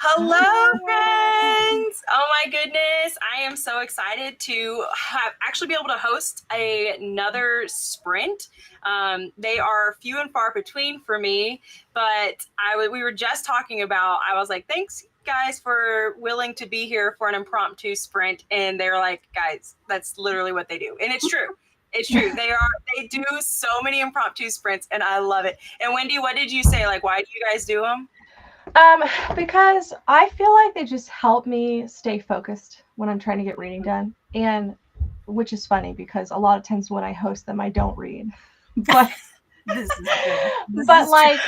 Hello, friends! Oh my goodness, I am so excited to actually be able to host another sprint. They are few and far between for me, but we were just talking about, I was like, thanks guys for willing to be here for an impromptu sprint. And they were like, guys, that's literally what they do. And it's true. It's true. They do so many impromptu sprints and I love it. And Wendy, what did you say? Like, why do you guys do them? Because I feel like they just help me stay focused when I'm trying to get reading done. And which is funny because a lot of times when I host them, I don't read. But like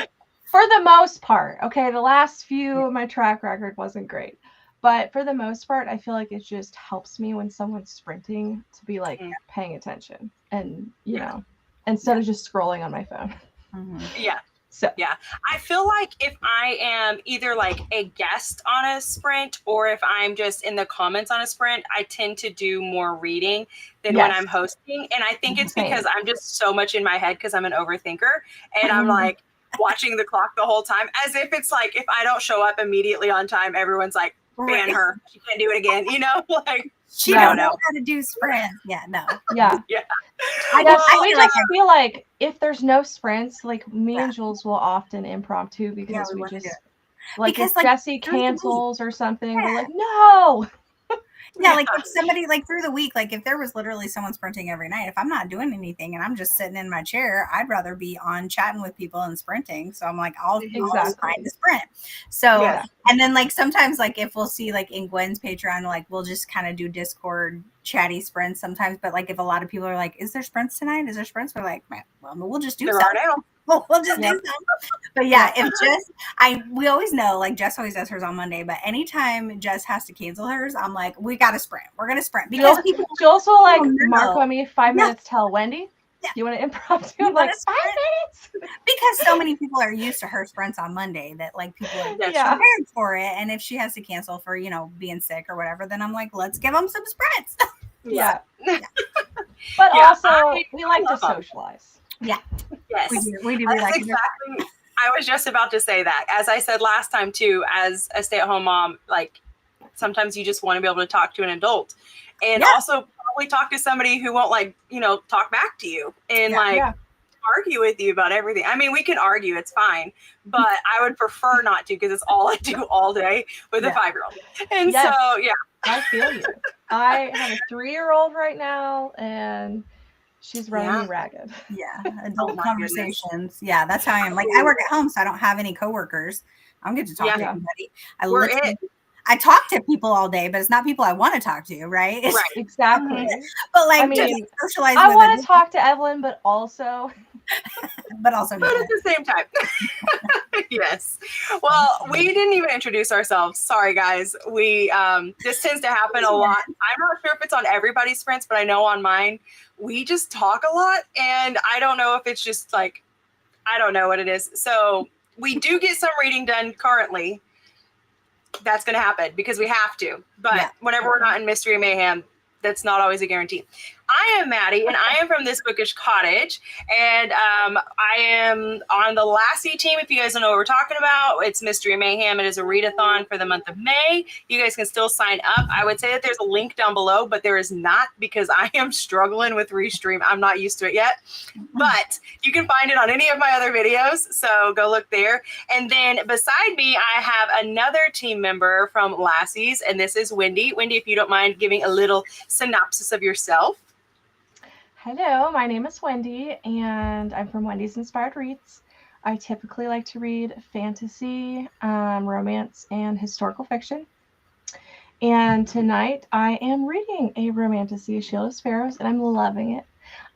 for the most part, okay, the last few, my track record wasn't great. But for the most part, I feel like it just helps me when someone's sprinting to be like paying attention and, you know, instead of just scrolling on my phone. Yeah. So yeah, I feel like if I am either like a guest on a sprint or if I'm just in the comments on a sprint, I tend to do more reading than when I'm hosting. And I think it's because I'm just so much in my head because I'm an overthinker and I'm like watching the clock the whole time as if it's like if I don't show up immediately on time, everyone's like, ban her. She can't do it again. You know, like she don't know how to do sprints. Yeah, no. Yeah. Yeah. I just feel like if there's no sprints, like me and Jules will often impromptu because we just like because if Jesse cancels or something, we're like, no. Yeah, like if somebody like through the week, like if there was literally someone sprinting every night, if I'm not doing anything and I'm just sitting in my chair, I'd rather be on chatting with people and sprinting. So I'm like, I'll just find the sprint. So and then like sometimes like if we'll see like in Gwen's Patreon, like we'll just kind of do Discord chatty sprints sometimes. But like if a lot of people are like, is there sprints tonight? Is there sprints? We're like, well, we'll just do something. We'll just do something. But yeah, if Jess, we always know, like Jess always does hers on Monday, but anytime Jess has to cancel hers, I'm like, we got to sprint. We're going to sprint. Because Jules will like mark on me 5 minutes, tell Wendy, you want to impromptu? I'm like, 5 minutes? Because so many people are used to her sprints on Monday that like people are prepared for it. And if she has to cancel for, you know, being sick or whatever, then I'm like, let's give them some sprints. But also, we like to socialize. Yeah. Yes. We do. Exactly. I was just about to say that. As I said last time too, as a stay-at-home mom, like sometimes you just want to be able to talk to an adult and also probably talk to somebody who won't like, you know, talk back to you and argue with you about everything. I mean, we can argue, it's fine, but I would prefer not to because it's all I do all day with a 5-year-old. And so, I feel you. I have a 3-year-old right now and she's running me ragged. Yeah, adult conversations. Goodness. Yeah, that's how I am. Like I work at home, so I don't have any coworkers. I'm good to talk to anybody. I talk to people all day, but it's not people I want to talk to, right? Right, exactly. But like, I mean, socialize. I want to talk to Evelyn, but also at the same time. Yes. Well, we didn't even introduce ourselves. Sorry, guys. We this tends to happen a lot. I'm not sure if it's on everybody's sprints, but I know on mine, we just talk a lot, and I don't know if it's just like, I don't know what it is. So we do get some reading done currently. That's going to happen because we have to. But whenever we're not in Mystery Mayhem, that's not always a guarantee. I am Maddie, and I am from This Bookish Cottage, and I am on the Lassie team. If you guys don't know what we're talking about, it's Mystery Mayhem. It is a readathon for the month of May. You guys can still sign up. I would say that there's a link down below, but there is not because I am struggling with Restream. I'm not used to it yet, but you can find it on any of my other videos, so go look there. And then beside me, I have another team member from Lassies, and this is Wendy. Wendy, if you don't mind giving a little synopsis of yourself. Hello, my name is Wendy, and I'm from Wendy's Inspired Reads. I typically like to read fantasy, romance, and historical fiction. And tonight I am reading a romantasy, Shield of Sparrows, and I'm loving it.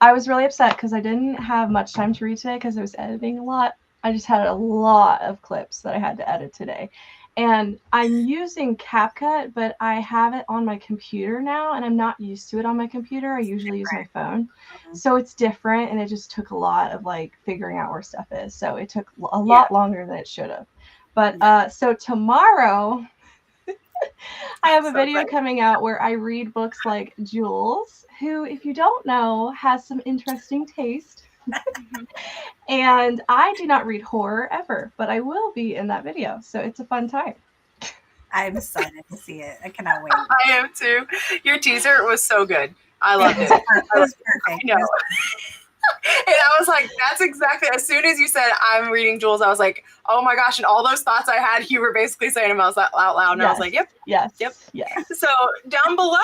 I was really upset because I didn't have much time to read today because I was editing a lot. I just had a lot of clips that I had to edit today. And I'm using CapCut, but I have it on my computer now, and I'm not used to it on my computer. I usually use my phone. So it's different, and it just took a lot of, like, figuring out where stuff is. So it took a lot longer than it should have. But so tomorrow, I have a video coming out where I read books like Jules, who, if you don't know, has some interesting taste. And I do not read horror ever, but I will be in that video, so it's a fun time. I'm excited to see it. I cannot wait. I am too. Your teaser was so good. I loved it. It was perfect. I know. And I was like, that's exactly, as soon as you said I'm reading Jules, I was like, oh my gosh. And all those thoughts I had, you were basically saying them out loud. And I was like, yep. So down below,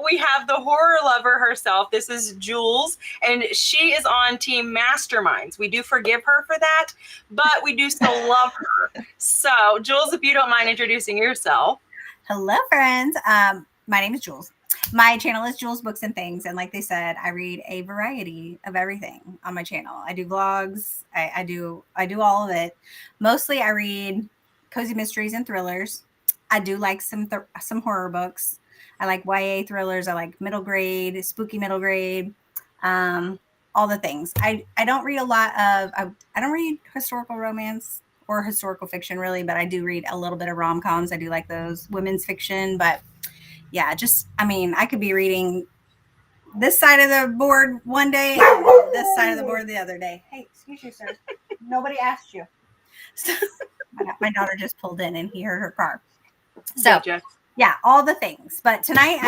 we have the horror lover herself. This is Jules, and she is on Team Masterminds. We do forgive her for that, but we do still love her. So Jules, if you don't mind introducing yourself. Hello, friends. My name is Jules. My channel is Jules Books and Things, and like they said, I read a variety of everything on my channel. I do vlogs. I do all of it. Mostly, I read cozy mysteries and thrillers. I do like some horror books. I like YA thrillers. I like middle grade, spooky middle grade, all the things. I don't read a lot of. I don't read historical romance or historical fiction really, but I do read a little bit of rom-coms. I do like those, women's fiction, but. Yeah, I could be reading this side of the board one day and this side of the board the other day. Hey, excuse you, sir. Nobody asked you. So, my daughter just pulled in and he heard her car. So, yeah, all the things. But tonight,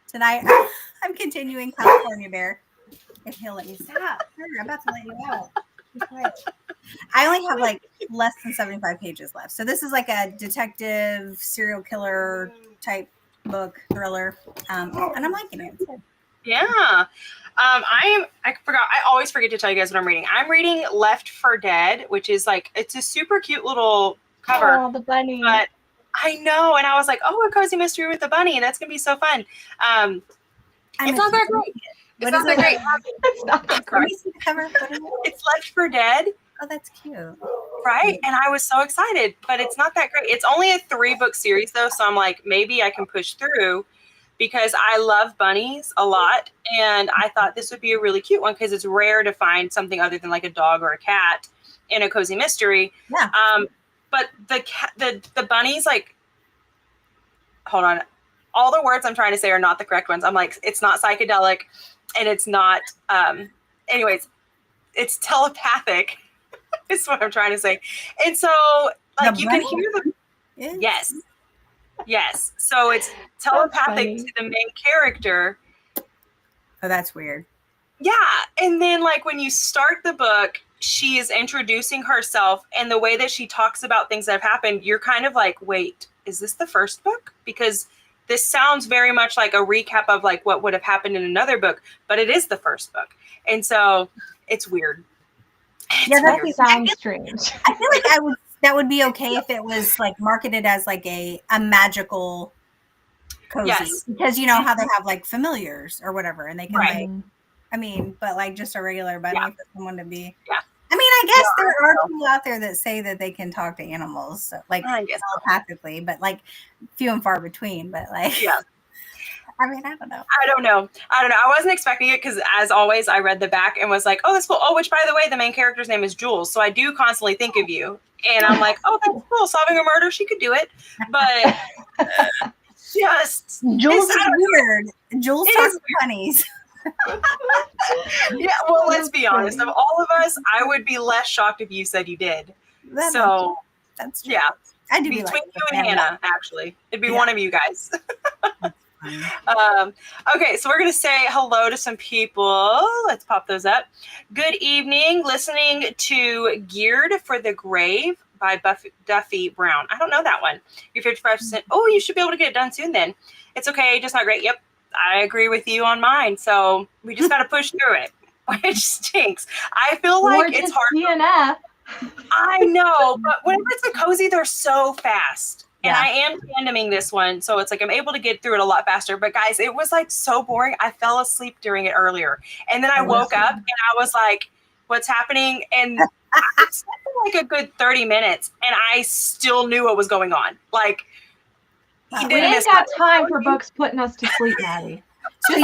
Tonight, I'm continuing California Bear. If he'll let me stop. Sir, I'm about to let you out. I only have like less than 75 pages left. So this is like a detective serial killer type book thriller. And I'm liking it. Yeah. I forgot. I always forget to tell you guys what I'm reading. I'm reading Left for Dead, which is like, it's a super cute little cover. Oh, the bunny. But I know. And I was like, oh, a cozy mystery with the bunny. That's going to be so fun. It's not that great. It's not that great. It's not that great. It's Left for Dead. Oh, that's cute. Right? And I was so excited, but it's not that great. It's only a 3-book series though. So I'm like, maybe I can push through because I love bunnies a lot. And I thought this would be a really cute one because it's rare to find something other than like a dog or a cat in a cozy mystery. Yeah. But the bunnies, like, hold on. All the words I'm trying to say are not the correct ones. I'm like, it's not psychedelic and it's not, anyways, it's telepathic is what I'm trying to say. And so like you can hear them. Yes. So it's telepathic to the main character. Oh, that's weird. Yeah. And then like when you start the book, she is introducing herself and the way that she talks about things that have happened, you're kind of like, wait, is this the first book? Because this sounds very much like a recap of like what would have happened in another book, but it is the first book. And so it's weird. That sounds strange. I feel like that would be okay if it was like marketed as like a magical cozy. Yes. Because you know how they have like familiars or whatever and they can like, but like just a regular bunny for someone to be. Yeah. I mean, I guess there are people out there that say that they can talk to animals, so, like telepathically, but like few and far between. But like, I mean, I don't know. I wasn't expecting it because, as always, I read the back and was like, "Oh, that's cool." Oh, which, by the way, the main character's name is Jules, so I do constantly think of you, and I'm like, "Oh, that's cool. Solving a murder, she could do it." But just Jules is weird. Jules talks to bunnies. Yeah, well, let's be honest. Of all of us, I would be less shocked if you said you did. That's true. Yeah, I do between like you and Hannah, actually, it'd be one of you guys. Okay, so we're gonna say hello to some people. Let's pop those up. Good evening. Listening to "Geared for the Grave" by Duffy Brown. I don't know that one. You're 55%. Oh, you should be able to get it done soon. Then it's okay. Just not great. Yep. I agree with you on mine. So we just got to push through it, which stinks. I feel like it's hard. DNF. I know, but whenever it's a cozy, they're so fast. And I am tandeming this one. So it's like I'm able to get through it a lot faster. But guys, it was like so boring. I fell asleep during it earlier. And then I woke up and I was like, what's happening? And I slept for like a good 30 minutes and I still knew what was going on. Like, we ain't got time for books putting us to sleep, Maddie. So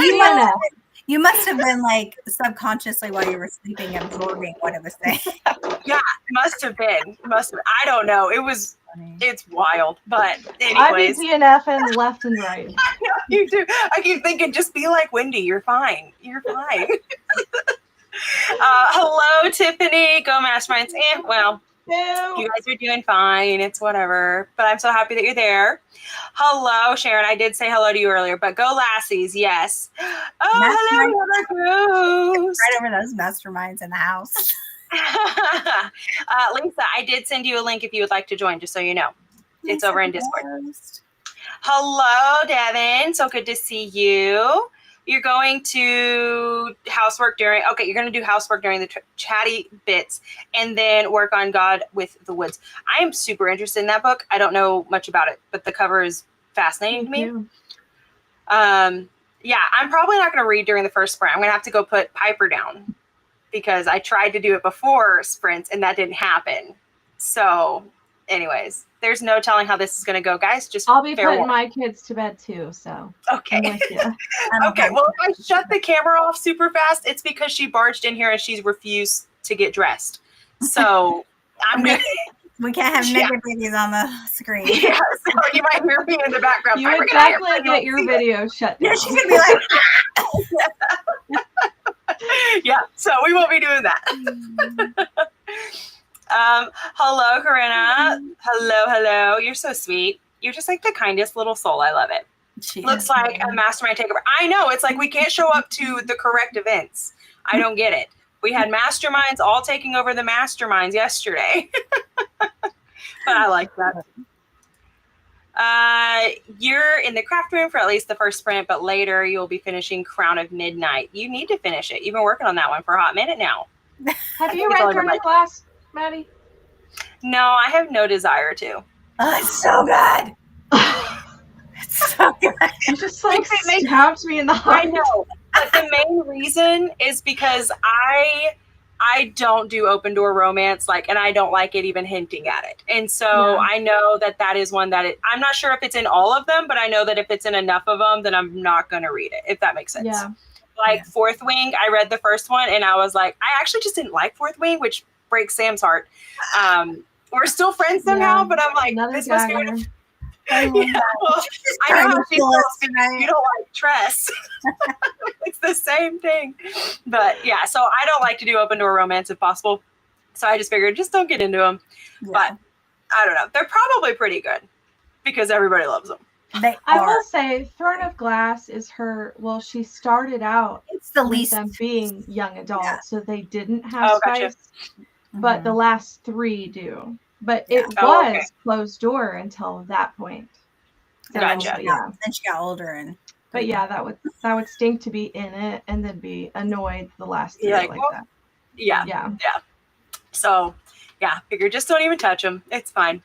you must have been like subconsciously while you were sleeping absorbing what it was saying. Yeah, must have been. I don't know. It's wild. But anyways. I be DNFing left and right. I know you do. I keep thinking, just be like Wendy. You're fine. Hello, Tiffany. Go Masterminds. Well, You guys are doing fine. It's whatever. But I'm so happy that you're there. Hello, Sharon. I did say hello to you earlier, but go Lassies. Yes. Oh, hello, right over those masterminds in the house. Lisa, I did send you a link if you would like to join, just so you know. It's over in Discord. Hello, Devin. So good to see you. You're going to housework during, okay, you're going to do housework during the chatty bits and then work on God with the Woods. I am super interested in that book. I don't know much about it, but the cover is fascinating to me. Yeah, I'm probably not going to read during the first sprint. I'm going to have to go put Piper down because I tried to do it before sprints and that didn't happen. So anyways, there's no telling how this is going to go, guys. Just I'll be putting my kids to bed too, so okay. Okay, well, if I shut the camera off super fast, it's because she barged in here and she's refused to get dressed. So I'm gonna. We can't have naked babies on the screen. Yeah, so you might hear me in the background. You would definitely get your video shut down. Yeah, she's gonna be like. Yeah, so we won't be doing that. Hello, Corinna. Hello. You're so sweet. You're just like the kindest little soul. I love it. Looks like a mastermind takeover. I know. It's like we can't show up to the correct events. I don't get it. We had masterminds all taking over the masterminds yesterday. But I like that. You're in the craft room for at least the first sprint, but later you'll be finishing Crown of Midnight. You need to finish it. You've been working on that one for a hot minute now. Have you read Throne of Glass, Maddie? No, I have no desire to. Oh, it's so good. It's so good. It just like stabs me in the heart. I know. But the main reason is because I don't do open door romance, and I don't like it even hinting at it. And so I know that is one that I'm not sure if it's in all of them, but I know that if it's in enough of them, then I'm not going to read it, if that makes sense. Yeah. Fourth Wing, I read the first one and I was like, I actually just didn't like Fourth Wing, which breaks Sam's heart. We're still friends somehow, but I'm like, this must be what I know how she feels. You don't like Tress. It's the same thing. But yeah, so I don't like to do open door romance if possible. So I just figured just don't get into them. Yeah. But I don't know. They're probably pretty good because everybody loves them. I will say Throne of Glass is she started out it's the least them being young adults, so they didn't have spice. Gotcha. But the last 3 do. But it was closed door until that point. So, gotcha. Yeah. Then she got older But yeah, that would stink to be in it and then be annoyed the last 3 like that. Yeah. So yeah, figure just don't even touch them. It's fine.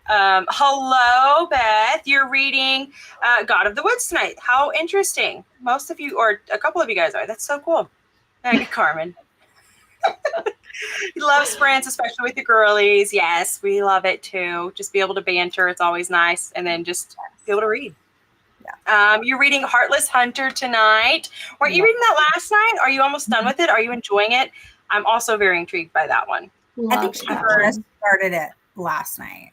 Hello, Beth. You're reading God of the Woods tonight. How interesting. Most of you, or a couple of you guys are. That's so cool. Thank you, Carmen. You love sprints, especially with the girlies. Yes, we love it too. Just be able to banter. It's always nice. And then just be able to read. Yeah. You're reading Heartless Hunter tonight. Weren't you reading that last night? Are you almost done with it? Are you enjoying it? I'm also very intrigued by that one. I think she just started it last night.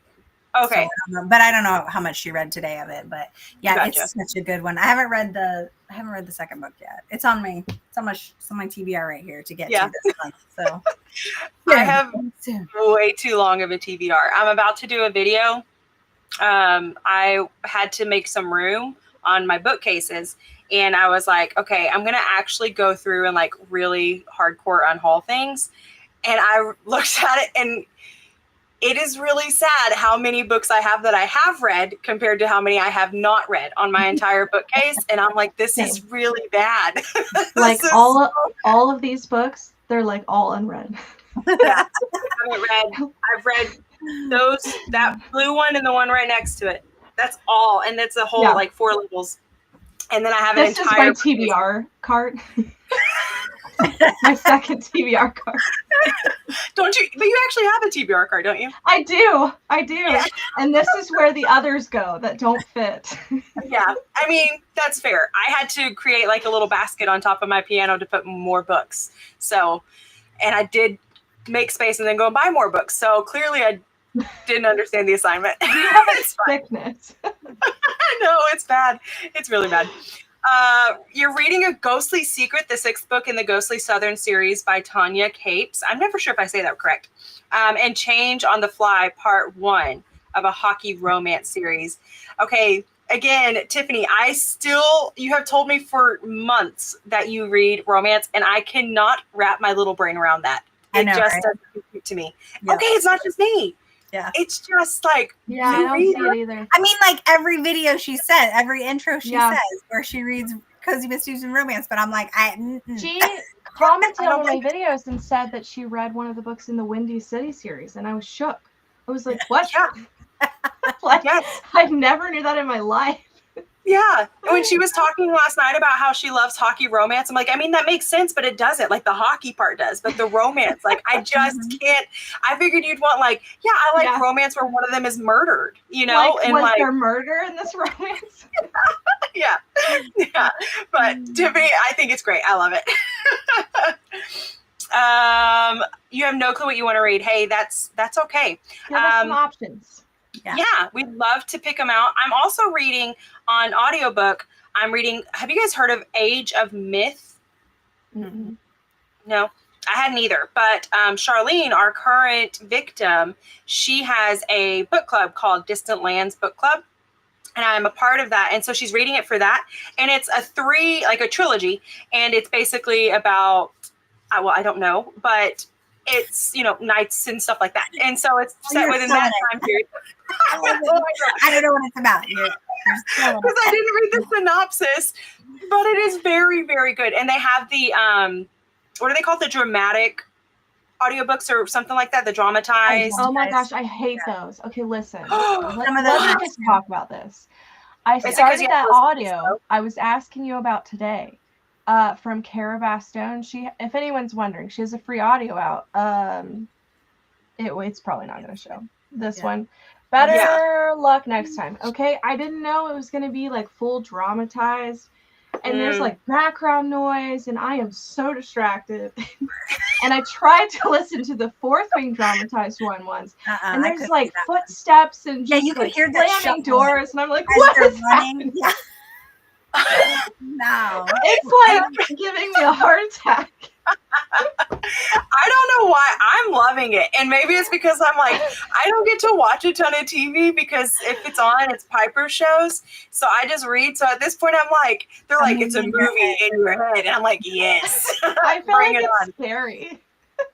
Okay. So I don't know how much she read today of it, but yeah, It's such a good one. I haven't read the second book yet. It's on my TBR right here to get to this month. So I have way too long of a TBR. I'm about to do a video. I had to make some room on my bookcases, and I was like, okay, I'm gonna actually go through and really hardcore unhaul things. And I looked at it, and it is really sad how many books I have that I have read compared to how many I have not read on my entire bookcase. And I'm like, this is really bad. all of these books, they're all unread. Yeah, I've read that blue one and the one right next to it. That's all. And it's a whole 4 levels. And then I have an entire This is my TBR card. My second TBR card. Don't you? But you actually have a TBR card, don't you? I do. Yeah. And this is where the others go that don't fit. Yeah. I mean, that's fair. I had to create a little basket on top of my piano to put more books. So, and I did make space and then go and buy more books. So clearly I didn't understand the assignment. You have a sickness. I know, it's bad. It's really bad. You're reading A Ghostly Secret, the 6th book in the Ghostly Southern series by Tanya Capes. I'm never sure if I say that correct. And Change on the Fly, part 1 of a hockey romance series. Okay, again, Tiffany, you have told me for months that you read romance, and I cannot wrap my little brain around that. It just doesn't compute to me. Yeah. Okay, it's not just me. Yeah. It's just like, I don't see it either. I mean, like every video she said, every intro she says, where she reads Cozy Mysteries and Romance, but I'm like, she commented on my videos and said that she read one of the books in the Windy City series, and I was shook. I was like, what? Yeah. I never knew that in my life. Yeah. And when she was talking last night about how she loves hockey romance, I'm like, I mean, that makes sense, but it doesn't. Like the hockey part does, but the romance, like I just can't. I figured you'd want I like romance where one of them is murdered, and was there murder in this romance? Yeah. But Tiffany, I think it's great. I love it. You have no clue what you want to read. Hey, that's okay. Give us some options. Yeah, we'd love to pick them out. I'm also reading on audiobook. Have you guys heard of Age of Myth? Mm-hmm. No, I hadn't either. But Charlene, our current victim, she has a book club called Distant Lands Book Club. And I'm a part of that. And so she's reading it for that. And it's a trilogy. And it's basically about, I don't know, but it's, knights and stuff like that. And so it's set within that time period. I don't know what it's about. Because I didn't read the synopsis, but it is very, very good. And they have the, what do they call it? The dramatic audiobooks or something like that, the dramatized. Oh my gosh, I hate those. Okay, listen. Let's just talk about this. I started that audio I was asking you about today. From Cara Bastone. If anyone's wondering, she has a free audio out. It's probably not going to show this one. Better luck next time. Okay, I didn't know it was going to be like full dramatized, and there's like background noise, and I am so distracted. And I tried to listen to the Fourth Wing dramatized one once, and there's like footsteps and just you could hear slamming doors, and I'm like, what is happening? Yeah. No, it's like giving me a heart attack. I don't know why I'm loving it, and maybe it's because I'm like, I don't get to watch a ton of TV because if it's on, it's Piper shows, so I just read. So at this point, I'm like, they're like, it's a movie in your head, and I'm like, yes. I feel like it's scary.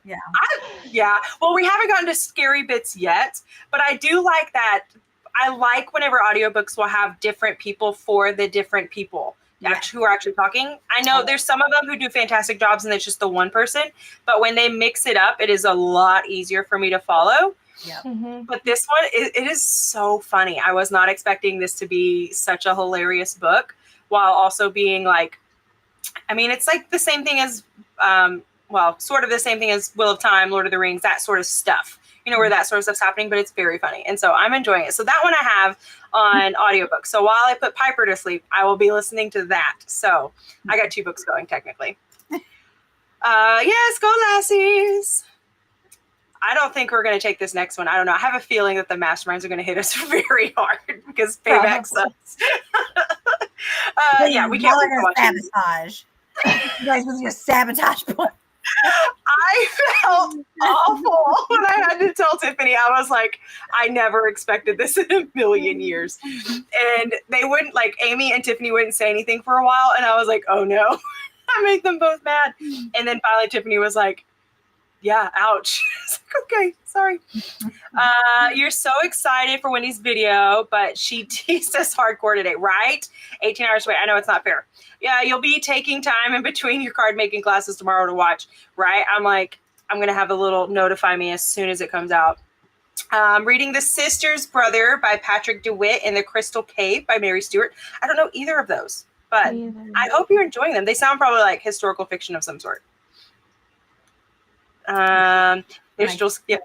Yeah. Well, we haven't gotten to scary bits yet, but I do like that. I like whenever audiobooks will have different people for the different people who are actually talking. I know there's some of them who do fantastic jobs and it's just the one person, but when they mix it up, it is a lot easier for me to follow. Yeah. Mm-hmm. But this one, it is so funny. I was not expecting this to be such a hilarious book while also being like, I mean, it's like the same thing as, sort of the same thing as Wheel of Time, Lord of the Rings, that sort of stuff. Where that sort of stuff's happening, but it's very funny. And so I'm enjoying it. So that one I have on audiobook. So while I put Piper to sleep, I will be listening to that. So I got 2 books going technically. Yes, go Lassies. I don't think we're going to take this next one. I don't know. I have a feeling that the masterminds are going to hit us very hard because payback sucks. We can't sabotage. You guys was your sabotage point. I felt awful when I had to tell Tiffany. I was like, I never expected this in a million years. And they wouldn't, Amy and Tiffany wouldn't say anything for a while. And I was like, oh no, I made them both mad. And then finally Tiffany was like, yeah, ouch. I was like, okay, sorry. You're so excited for Wendy's video, but she teased us hardcore today, right? 18 hours away. I know it's not fair. Yeah, you'll be taking time in between your card making classes tomorrow to watch, right? I'm like, I'm going to have a little notify me as soon as it comes out. Reading The Sister's Brother by Patrick DeWitt and The Crystal Cave by Mary Stewart. I don't know either of those, but I hope you're enjoying them. They sound probably like historical fiction of some sort. There's just yep.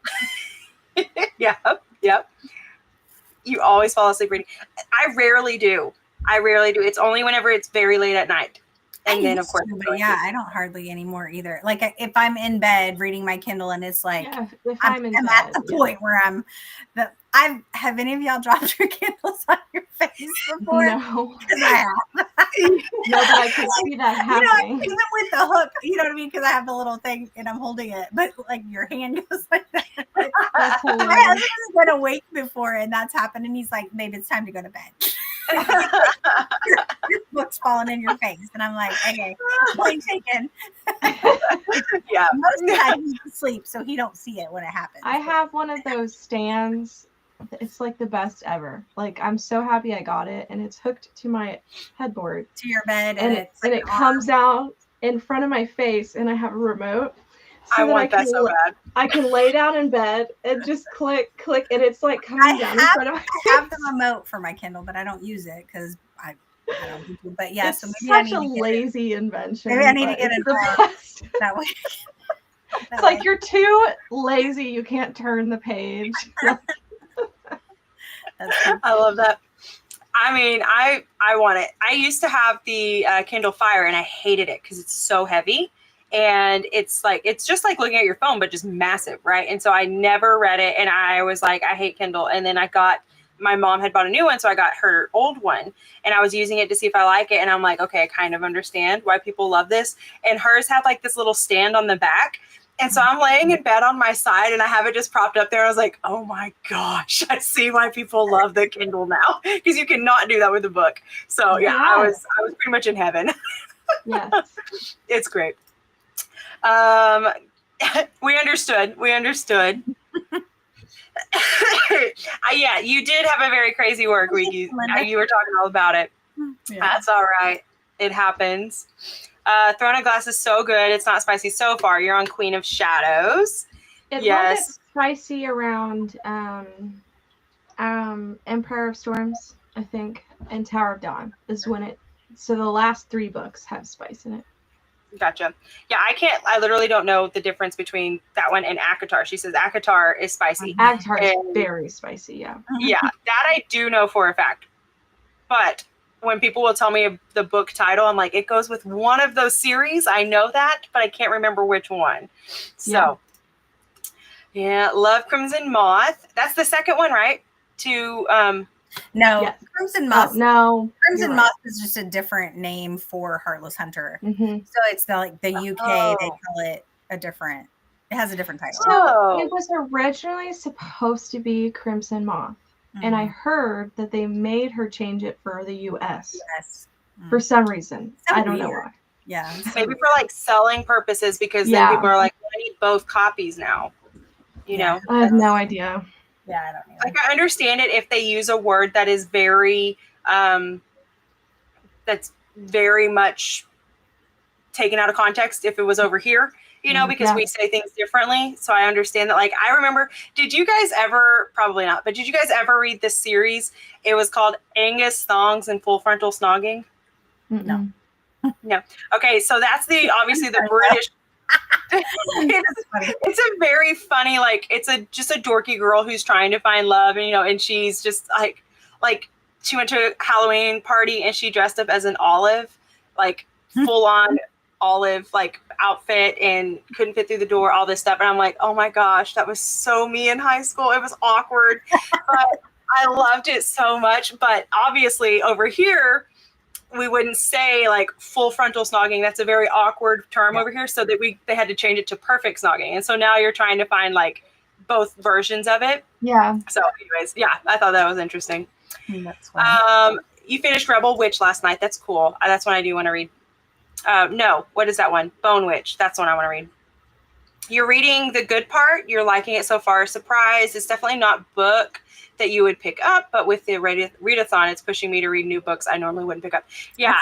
You always fall asleep reading. I rarely do. It's only whenever it's very late at night. And then of course, I don't hardly anymore either. Like if I'm in bed reading my Kindle and it's like I'm at the point where have any of y'all dropped your Kindles on your face before? No. Because I have. No, but I can see that happening. Even with the hook, you know what I mean? Because I have the little thing and I'm holding it, but like your hand goes like that. That's My hilarious. husband has been awake before and that's happened, and he's like, "Babe, it's time to go to bed." your book's falling in your face, and I'm like, "Okay, point taken." Yeah. Most of the time he's asleep, so he don't see it when it happens. I have one of those stands. It's like the best ever. Like, I'm so happy I got it, and it's hooked to my headboard. To your bed, and it comes out in front of my face, and I have a remote. So I want that so bad. I can lay down in bed and just click, and it's like coming down in front of my face. I have the remote for my Kindle, but I don't use it because I don't. But yeah, it's so maybe such a lazy invention. Maybe I need to get it that way. It's like you're too lazy. You can't turn the page. I love that. I mean, I want it. I used to have the Kindle Fire, and I hated it because it's so heavy, and it's just like looking at your phone, but just massive, right? And so I never read it, and I was like, I hate Kindle. And then my mom had bought a new one, so I got her old one, and I was using it to see if I like it, and I'm like, okay, I kind of understand why people love this. And hers had like this little stand on the back. And so I'm laying in bed on my side, and I have it just propped up there. I was like, oh my gosh, I see why people love the Kindle now, because you cannot do that with a book. So yeah, I was pretty much in heaven. Yes. It's great. We understood. Yeah, you did have a very crazy work week. You were talking all about it. Yeah. That's all right. It happens. Throne of Glass is so good. It's not spicy so far. You're on Queen of Shadows. It will get spicy around Empire of Storms, I think, and Tower of Dawn is when it. So the last 3 books have spice in it. Gotcha. Yeah, I literally don't know the difference between that one and ACOTAR. She says ACOTAR is spicy. ACOTAR is very spicy, yeah. Yeah, that I do know for a fact. But when people will tell me the book title, I'm like, it goes with one of those series. I know that, but I can't remember which one. So, yeah, Love Crimson Moth. That's the second one, right? No, yes. Crimson Moth. No, Crimson Moth is just a different name for Heartless Hunter. Mm-hmm. So it's the UK. They call it a different. It has a different title. So it was originally supposed to be Crimson Moth. And I heard that they made her change it for the US. Yes. For some reason. I don't know why. Yeah. Maybe for like selling purposes, because then people are like, I need both copies now. You know? I have no idea. Yeah, I don't know. Like, I understand it if they use a word that is very that's very much taken out of context if it was over here. You know, because we say things differently. So I understand that. Like, I remember, did you guys ever, probably not, but did you guys ever read this series? It was called Angus Thongs and Full Frontal Snogging. No. No. Okay, so that's obviously the British. It's a very funny, like, it's just a dorky girl who's trying to find love, and and she's just like she went to a Halloween party and she dressed up as an olive, like full on olive like outfit, and couldn't fit through the door, all this stuff. And I'm like, oh my gosh, that was so me in high school. It was awkward, but I loved it so much. But obviously over here, we wouldn't say like full frontal snogging. That's a very awkward term over here. So that they had to change it to perfect snogging. And so now you're trying to find like both versions of it. Yeah. So anyways, yeah, I thought that was interesting. That's fun. You finished Rebel Witch last night. That's cool. That's one I do want to read. No, what is that one? Bone Witch. That's the one I want to read. You're reading the good part. You're liking it so far. Surprise. It's definitely not book that you would pick up, but with the Readathon, it's pushing me to read new books I normally wouldn't pick up. Yeah,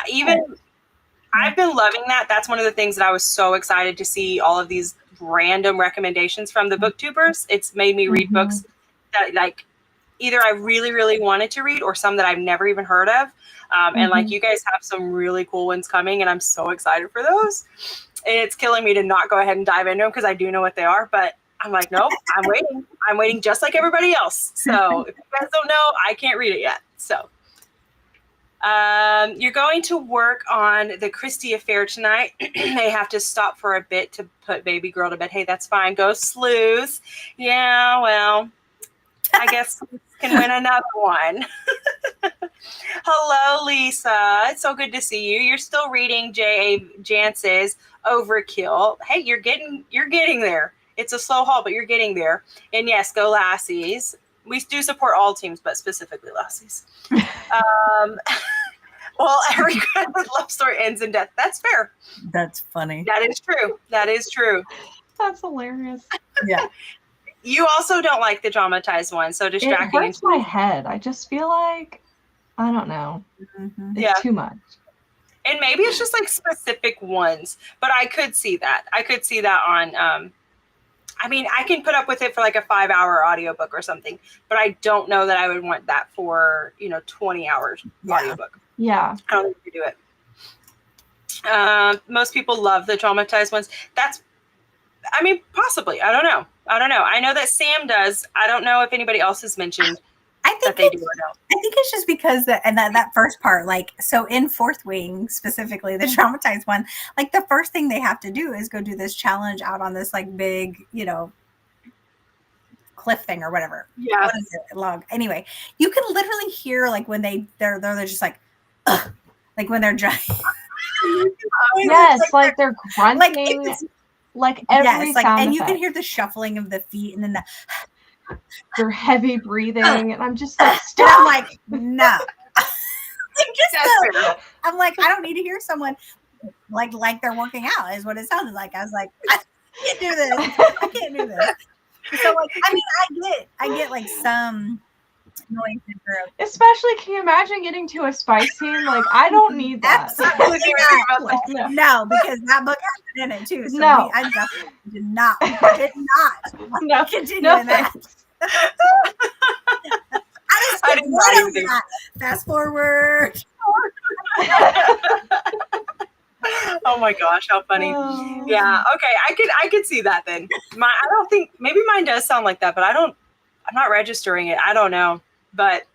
I've been loving that. That's one of the things that I was so excited to see, all of these random recommendations from the booktubers. It's made me read books that like either I really, really wanted to read or some that I've never even heard of. And like you guys have some really cool ones coming, and I'm so excited for those. And it's killing me to not go ahead and dive into them because I do know what they are, but I'm like, nope, I'm waiting. I'm waiting just like everybody else. So if you guys don't know, I can't read it yet. So you're going to work on the Christie affair tonight. They have to stop for a bit to put baby girl to bed. Hey, that's fine. Go sleuth. Yeah, well, I guess can win another one. Hello, Lisa. It's so good to see you. You're still reading J.A. Jance's Overkill. Hey, you're getting there. It's a slow haul, but you're getting there. And yes, go Lassies. We do support all teams, but specifically Lassies. Well, every good love story ends in death. That's fair. That's funny. That is true. That is true. That's hilarious. Yeah. You also don't like the dramatized one, so distracting. It hurts my head. I just feel like, I don't know. Mm-hmm. It's too much. And maybe it's just like specific ones, but I could see that. I could see that on, I mean, I can put up with it for like a 5-hour audiobook or something, but I don't know that I would want that for, 20 hours audiobook. Yeah. I don't think you do it. Most people love the traumatized ones. Possibly. I don't know. I know that Sam does. I don't know if anybody else has mentioned that they do or don't. I think it's just because that first part, like, so in Fourth Wing, specifically the traumatized one, like the first thing they have to do is go do this challenge out on this like big, cliff thing or whatever. Yeah. What is it? Log. Anyway, you can literally hear like when they're just like, ugh, like when they're dry. Yes, like they're grunting. Like every sound and effect. You can hear the shuffling of the feet and then their heavy breathing, and I'm just like, stop. And I'm like, no. I'm like, I don't need to hear someone like they're working out is what it sounded like. I was like, I can't do this. I can't do this. So like, I mean, I get like some noise in group. Especially, can you imagine getting to a spice scene? Like, I don't need that. Absolutely not. No, because that book has it in it too. So no. I definitely did not continue in that. I didn't that. Fast forward. Oh my gosh, how funny. Yeah, okay, I could see that then. I don't think, maybe mine does sound like that, but I'm not registering it. I don't know, but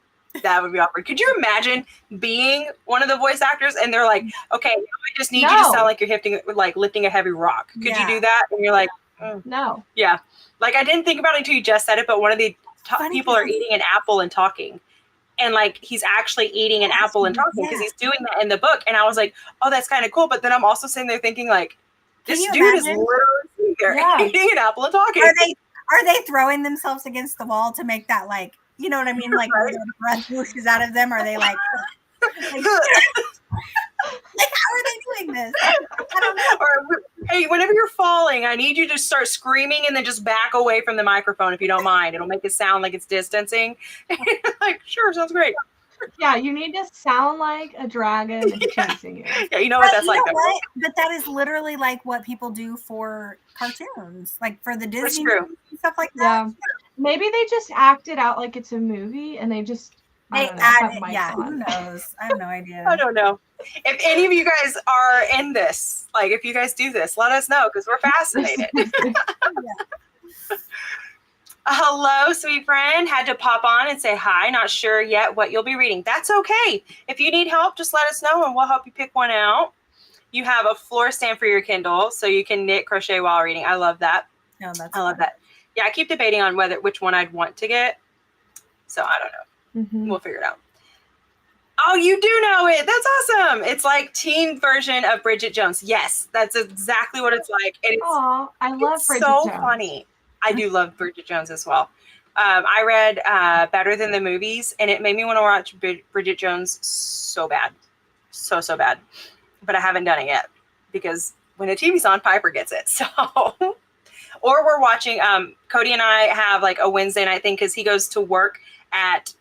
that would be awkward. Could you imagine being one of the voice actors and they're like, okay, I just need you to sound like you're lifting a heavy rock. Could you do that? And you're like, no. Yeah. Like, I didn't think about it until you just said it, but one of the people are eating an apple and talking. And like, he's actually eating an apple and talking because he's doing that in the book. And I was like, oh, that's kind of cool. But then I'm also sitting there thinking like, this dude is literally sitting there eating an apple and talking. Are they throwing themselves against the wall to make that like, you know what I mean? Like, right? The breath whooshes out of them. Are they like how are they doing this? I don't know. Or, hey, whenever you're falling, I need you to start screaming and then just back away from the microphone if you don't mind. It'll make it sound like it's distancing. Like, sure, sounds great. Yeah, you need to sound like a dragon chasing you. Yeah, you know what that's like. What? But that is literally like what people do for cartoons, like for the Disney movies and stuff like that. Yeah. Maybe they just act it out like it's a movie and they just who knows? I have no idea. I don't know. If any of you guys are in this, like if you guys do this, let us know because we're fascinated. Hello, sweet friend. Had to pop on and say hi. Not sure yet what you'll be reading. That's okay. If you need help, just let us know and we'll help you pick one out. You have a floor stand for your Kindle, so you can knit, crochet while reading. I love that. No, I love that. Yeah, I keep debating on which one I'd want to get. So I don't know. Mm-hmm. We'll figure it out. Oh, you do know it. That's awesome. It's like teen version of Bridget Jones. Yes, that's exactly what it's like. I love Bridget Jones. So Jones. Funny. I do love Bridget Jones as well. I read Better Than the Movies, and it made me want to watch Bridget Jones so bad. So bad. But I haven't done it yet because when the TV's on, Piper gets it. So, or we're watching, Cody and I have like a Wednesday night thing because he goes to work at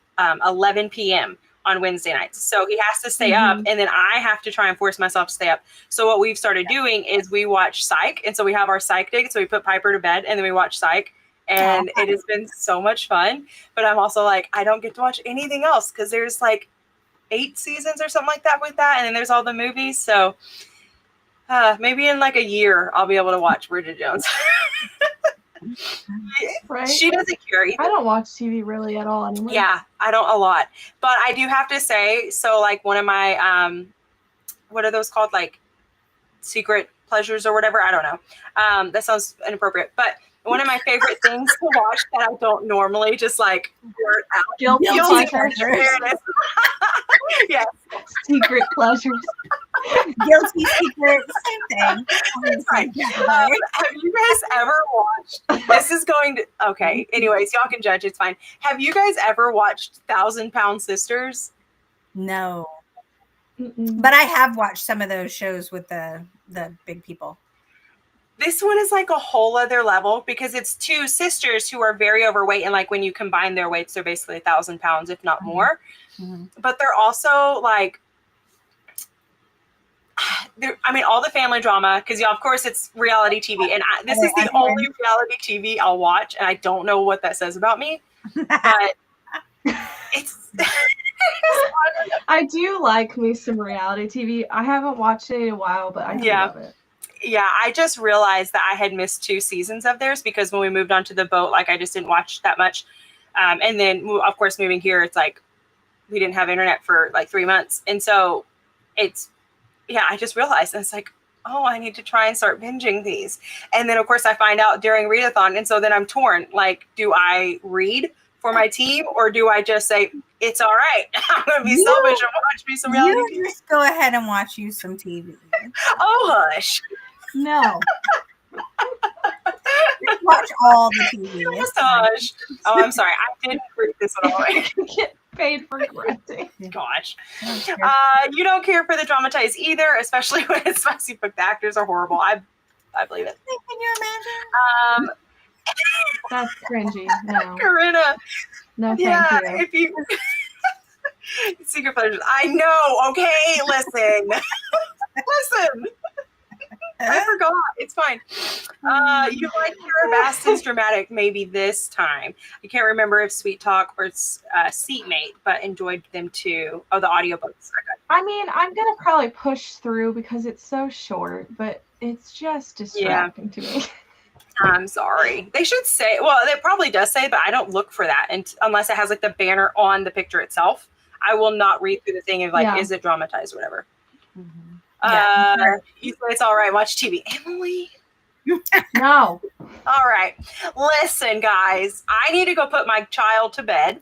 11 p.m. on Wednesday nights. So he has to stay up, and then I have to try and force myself to stay up. So what we've started doing is we watch Psych. And so we have our Psych dig. So we put Piper to bed and then we watch Psych. And it has been so much fun. But I'm also like, I don't get to watch anything else because there's like 8 seasons or something like that with that. And then there's all the movies. So maybe in like a year, I'll be able to watch Bridget Jones. Right? She doesn't care either. I don't watch TV really at all anymore. Yeah, I don't a lot. But I do have to say, so like one of my, what are those called? Like secret pleasures or whatever? I don't know. That sounds inappropriate. But one of my favorite things to watch that I don't normally just like blurt out. Guilty pleasures. There it is. Yes. Secret pleasures. Guilty secret, same thing. It's fine. Have you guys ever watched? This is going to. Okay. Anyways, y'all can judge. It's fine. Have you guys ever watched 1,000-Pound Sisters? No. Mm-mm. But I have watched some of those shows with the big people. This one is like a whole other level because it's two sisters who are very overweight, and like when you combine their weights, they're basically 1,000 pounds, if not more. Mm-hmm. But they're also like, I mean, all the family drama because, yeah, of course, it's reality TV, and this is the only reality TV I'll watch, and I don't know what that says about me, but it's. I do like me some reality TV. I haven't watched it in a while, but I do love it. Yeah, I just realized that I had missed 2 seasons of theirs because when we moved onto the boat, like I just didn't watch that much. And then, of course, moving here, it's like we didn't have internet for like 3 months. And so it's, yeah, I just realized. And it's like, oh, I need to try and start binging these. And then, of course, I find out during Readathon. And so then I'm torn. Like, do I read for my team or do I just say, it's all right. I'm going to be selfish and watch me some reality TV. Just go ahead and watch you some TV. Oh, hush. No. Watch all the TV. Gosh. Oh, I'm sorry. I didn't read this at all. Get paid for grunting. Gosh. You don't care for the dramatized either, especially when it's spicy book. The actors are horrible. I believe it. Can you imagine? That's cringy. No. Corinna. No, thank you. If you secret pleasures. I know. Okay, listen. Listen. I forgot. It's fine. You like your Baston's dramatic maybe this time. I can't remember if Sweet Talk or Seatmate, but enjoyed them too. Oh, the audiobooks are good. I mean, I'm going to probably push through because it's so short, but it's just distracting to me. I'm sorry. They should say, well, it probably does say, but I don't look for that unless it has like the banner on the picture itself. I will not read through the thing of like, is it dramatized or whatever. Mm-hmm. You say it's all right. Watch TV. Emily. No. All right. Listen, guys, I need to go put my child to bed.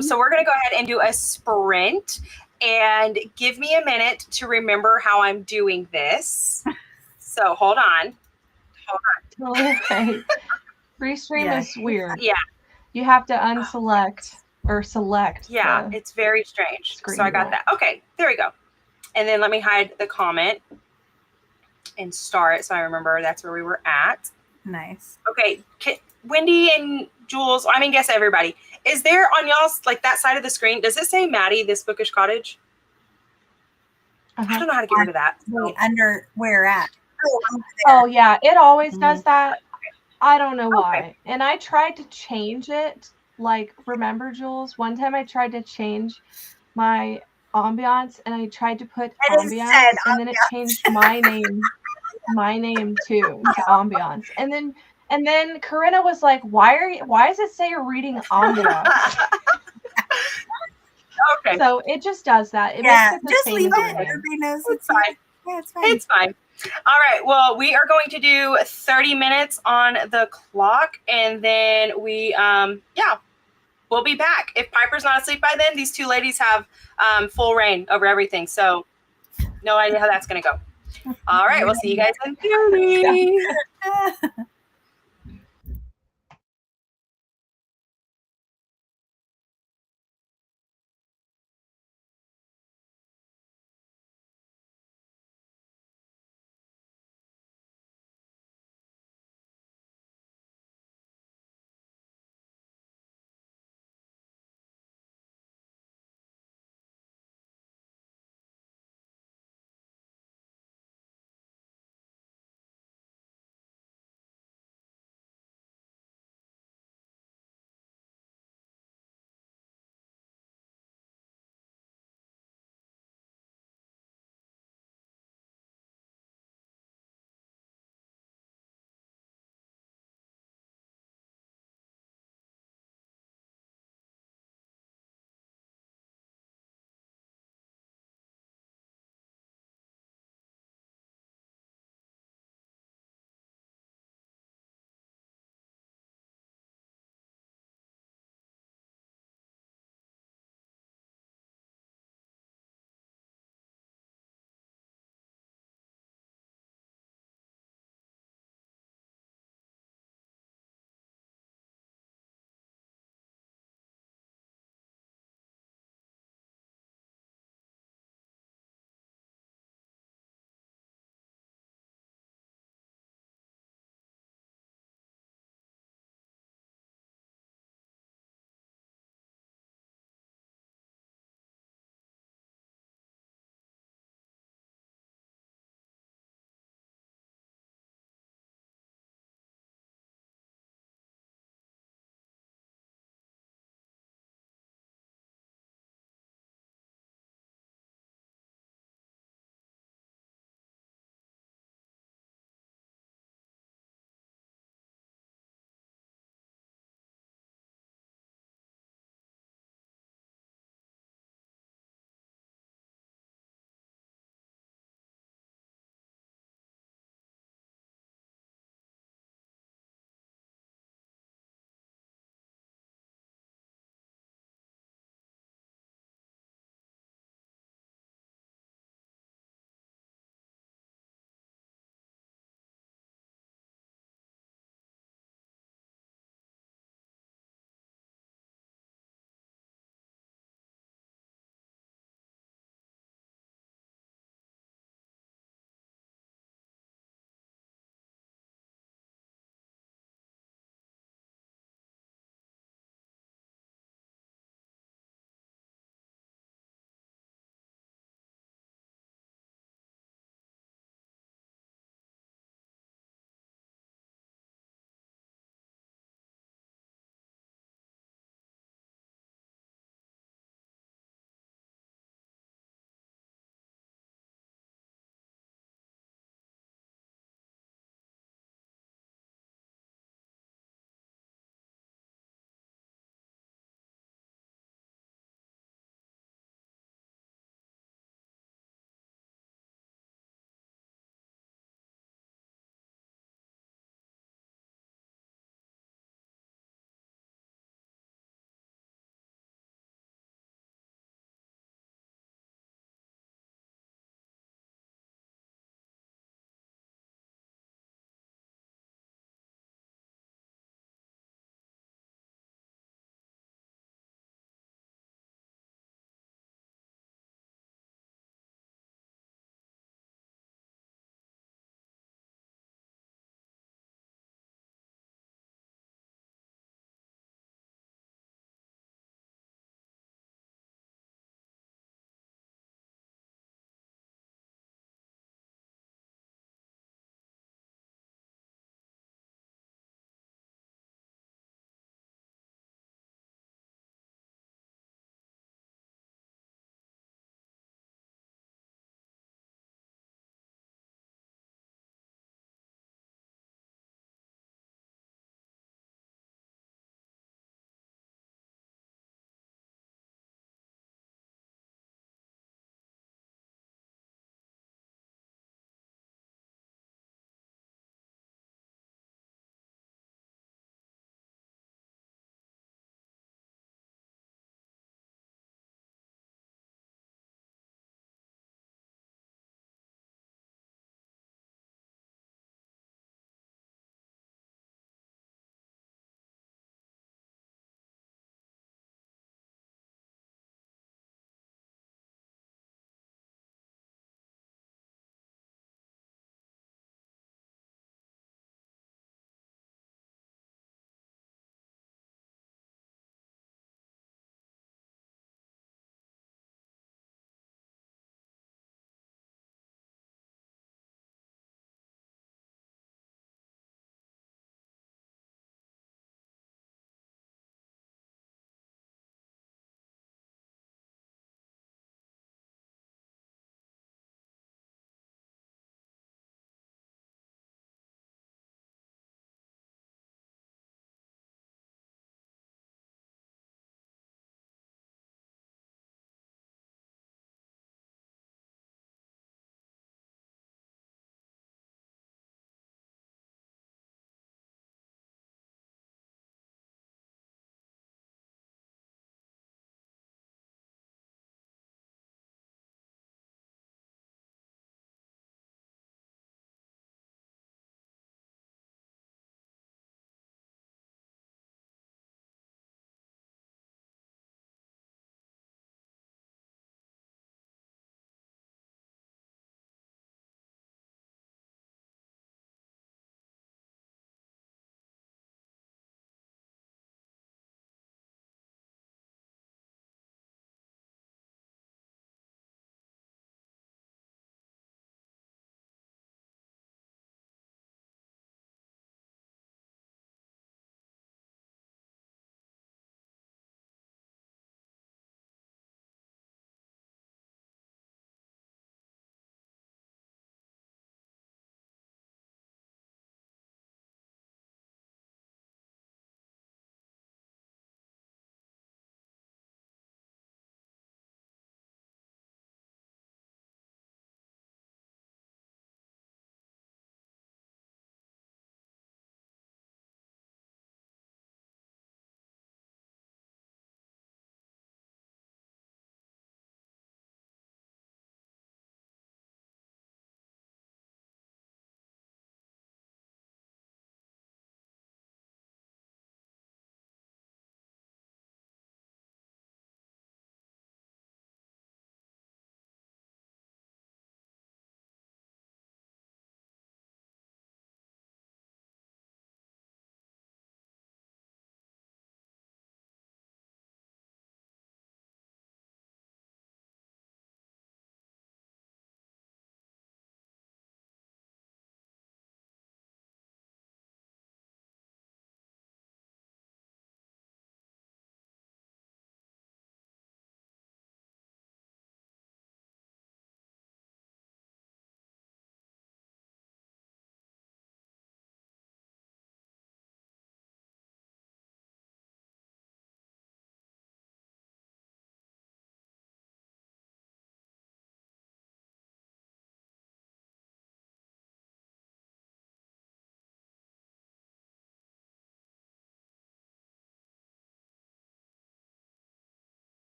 So we're going to go ahead and do a sprint and give me a minute to remember how I'm doing this. So hold on. Okay. Restream is weird. Yeah. You have to unselect or select. Yeah, it's very strange. So I got that. Okay, there we go. And then let me hide the comment and start so I remember that's where we were at. Nice. Okay, Wendy and Jules, I mean, guess everybody. Is there on y'all's, like that side of the screen, does it say Maddie, This Bookish Cottage? I don't know how to get rid of that. Wait, under where at? Oh, yeah, it always does that. I don't know why. And I tried to change it. Like, remember, Jules? One time I tried to change my ambiance and I tried to put ambiance and then it changed my name to ambiance. And then Corinna was like, why does it say you're reading ambiance? Okay. So it just does that. It makes it the just same leave it. name. Everybody knows it's fine. Yeah, it's fine. It's fine. All right. Well, we are going to do 30 minutes on the clock, and then we'll be back. If Piper's not asleep by then, these 2 ladies have full reign over everything. So no idea how that's going to go. All right. We'll see you guys in 30.